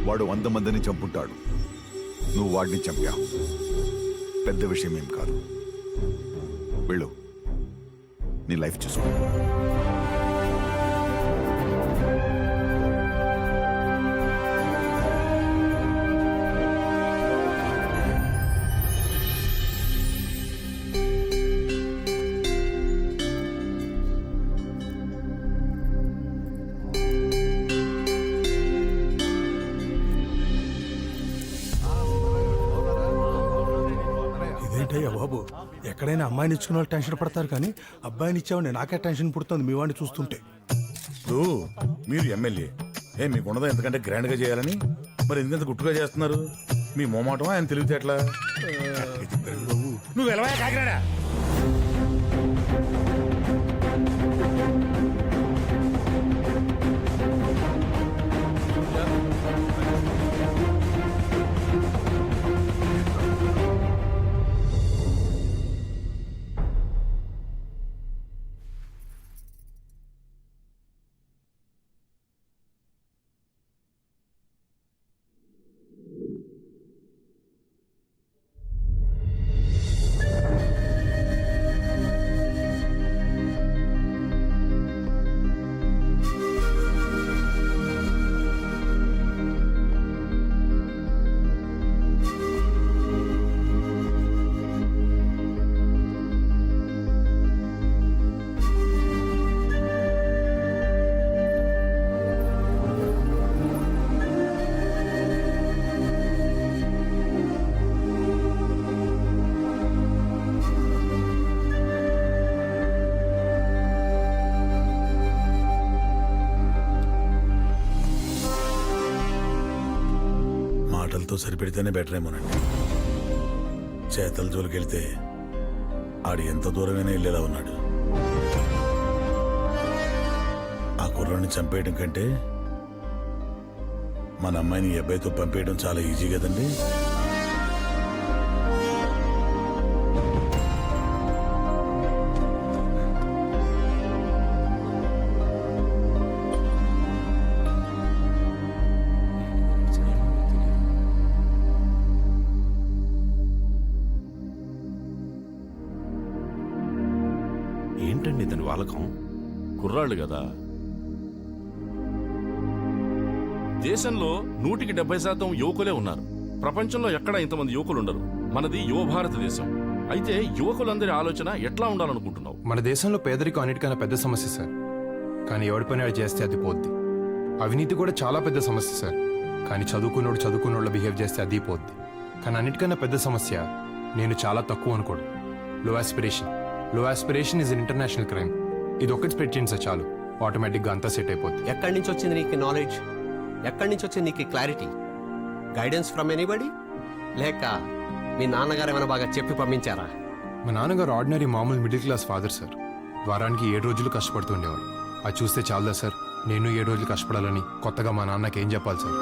వాడు 100 మందిని చంపుంటాడు, నువ్వు వాడిని చంపావు. పెద్ద విషయం ఏం కాదు. వెళ్ళు, నీ లైఫ్ చూసుకో. ఇదేంటయ్యా బాబు, ఎక్కడైనా అమ్మాయిని ఇచ్చుకున్న వాళ్ళు టెన్షన్ పడతారు కానీ అబ్బాయిని ఇచ్చావండి నాకే టెన్షన్ పుడుతుంది మీ వాడిని చూస్తుంటే. మీరు ఎమ్మెల్యే మీకు ఉండదా ఎంతకంటే గ్రాండ్ గా చేయాలని? మరి ఎందుకంత గుట్టుగా చేస్తున్నారు? మీ మోమాటమా ఆయన తెలివితేటలా? నువ్వు వెళ్ళవా కాకినాడ? మాటలతో సరిపెడితేనే బెటర్ ఏమోనండి. చేతల జోలికెళ్తే ఆడు ఎంత దూరమైనా వెళ్ళేలా ఉన్నాడు. ఆ కుర్రాన్ని చంపేయడం కంటే మన అమ్మాయిని ఈ అబ్బాయితో పంపేయడం చాలా ఈజీ కదండి. ఏంటండి ఇతని వాలకం? కుర్రాళ్ళు కదా. దేశంలో 100% యువకులే ఉన్నారు. ప్రపంచంలో ఎక్కడా ఇంతమంది యువకులు ఉండరు. మనది యువ భారతదేశం. అయితే యువకులందరి ఆలోచన ఎట్లా ఉండాలనుకుంటున్నావు? మన దేశంలో పేదరికం అన్నిటికన్నా పెద్ద సమస్య సార్. కానీ ఎవడి పని వాడు చేస్తే అది పోద్ది. అవినీతి కూడా చాలా పెద్ద సమస్య సార్. కానీ చదువుకున్నోళ్ళు బిహేవ్ చేస్తే అది పోద్ది. కానీ అన్నిటికన్నా పెద్ద సమస్య నేను చాలా తక్కువ అనుకోడు. లో ఆస్పిరేషన్ ఇస్ ఇంటర్నేషనల్ క్రైమ్. ఇది ఒక్కటి స్ప్రెడ్ చేయండి సార్, చాలు. ఆటోమేటిక్గా అంతా సెట్ అయిపోద్ది. ఎక్కడి నుంచి వచ్చింది నీకు నాలెడ్జ్? ఎక్కడి నుంచి వచ్చింది నీకు క్లారిటీ? గైడెన్స్ ఫ్రమ్ ఎనీబడి, లేక మీ నాన్నగారు ఏమైనా బాగా చెప్పి పంపించారా? మా నాన్నగారు ఆర్డినరీ మామూలు మిడిల్ క్లాస్ ఫాదర్ సార్. వారానికి 7 రోజులు కష్టపడుతుండేవారు. అది చూస్తే చాలదా సార్, నేను 7 రోజులు కష్టపడాలని కొత్తగా మా నాన్నకి ఏం చెప్పాలి సార్?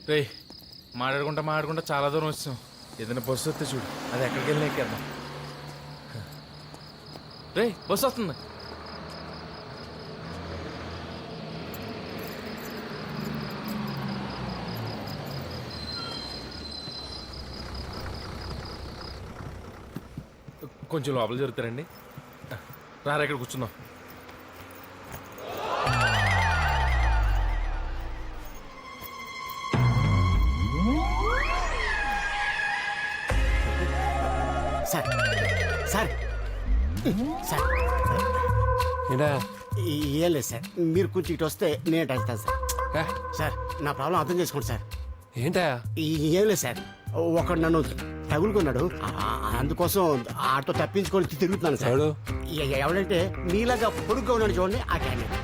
రే మాట్లాడుకుంటా చాలా దూరం వచ్చాం. ఏదైనా బస్సు వస్తే చూడు, అది ఎక్కడికి వెళ్ళినా ఎక్కేద్దాం. రే బస్సు వస్తుంది. కొంచెం లోపల జరుగుతారండి. రారా ఇక్కడ కూర్చుందాం. సార్ సార్ సార్ ఏం లేదు సార్, మీరు కొంచెం ఇటు వస్తే నేను వెళ్తాను సార్. సార్ నా ప్రాబ్లం అర్థం చేసుకోండి సార్. ఏంటా? ఏం లేదు సార్, ఒకడు నన్ను తగులుకున్నాడు, అందుకోసం ఆటో తప్పించుకొని తిరుగుతున్నాను సార్. ఎవడంటే మీలాగా పొడుగ్గా ఉన్నాడు చూడండి, ఆ క్యాండిడేట్.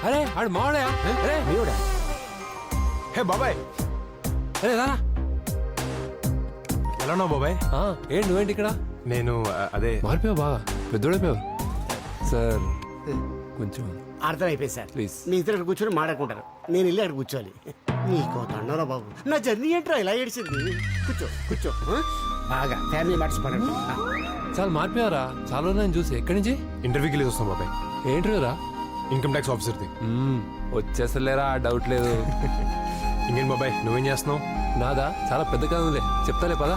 అరే ఆడు మావాడా? మీవుడా? హే బాబాయ్, అరే రా. ఎలా ఉన్నావు బాబాయ్? ఏంటి నువ్వేంటి ఇక్కడ? నేను అదే మారిపోయావు, బాగా పెద్దోడైపోయావు సార్. కొంచెం అర్థమైపోయింది సార్. మీ ఇద్దరు ఇక్కడ కూర్చొని మాట్లాడుకుంటారు, నేను వెళ్ళి అక్కడ కూర్చోవాలి. నీకో దండరా బాబు, నా జర్నీ ఏంట్రా ఇలా ఏడిచింది. కూర్చో కూర్చో, బాగా ఫ్యామిలీ మ్యాటర్స్ పడండి. చాలా మారిపోయారా? చాలా నేను చూసి. ఎక్కడి నుంచి? ఇంటర్వ్యూకి వెళ్ళి వస్తాం బాబాయ్. ఏంటర్వ్యూరా? ఇన్కమ్ ట్యాక్స్ ఆఫీసర్ది. వచ్చేసలేరా, డౌట్ లేదు. ఇంకేం బాబాయ్, నువ్వేం చేస్తున్నావు? నాదా చాలా పెద్ద కథలే, చెప్తాలే పదా.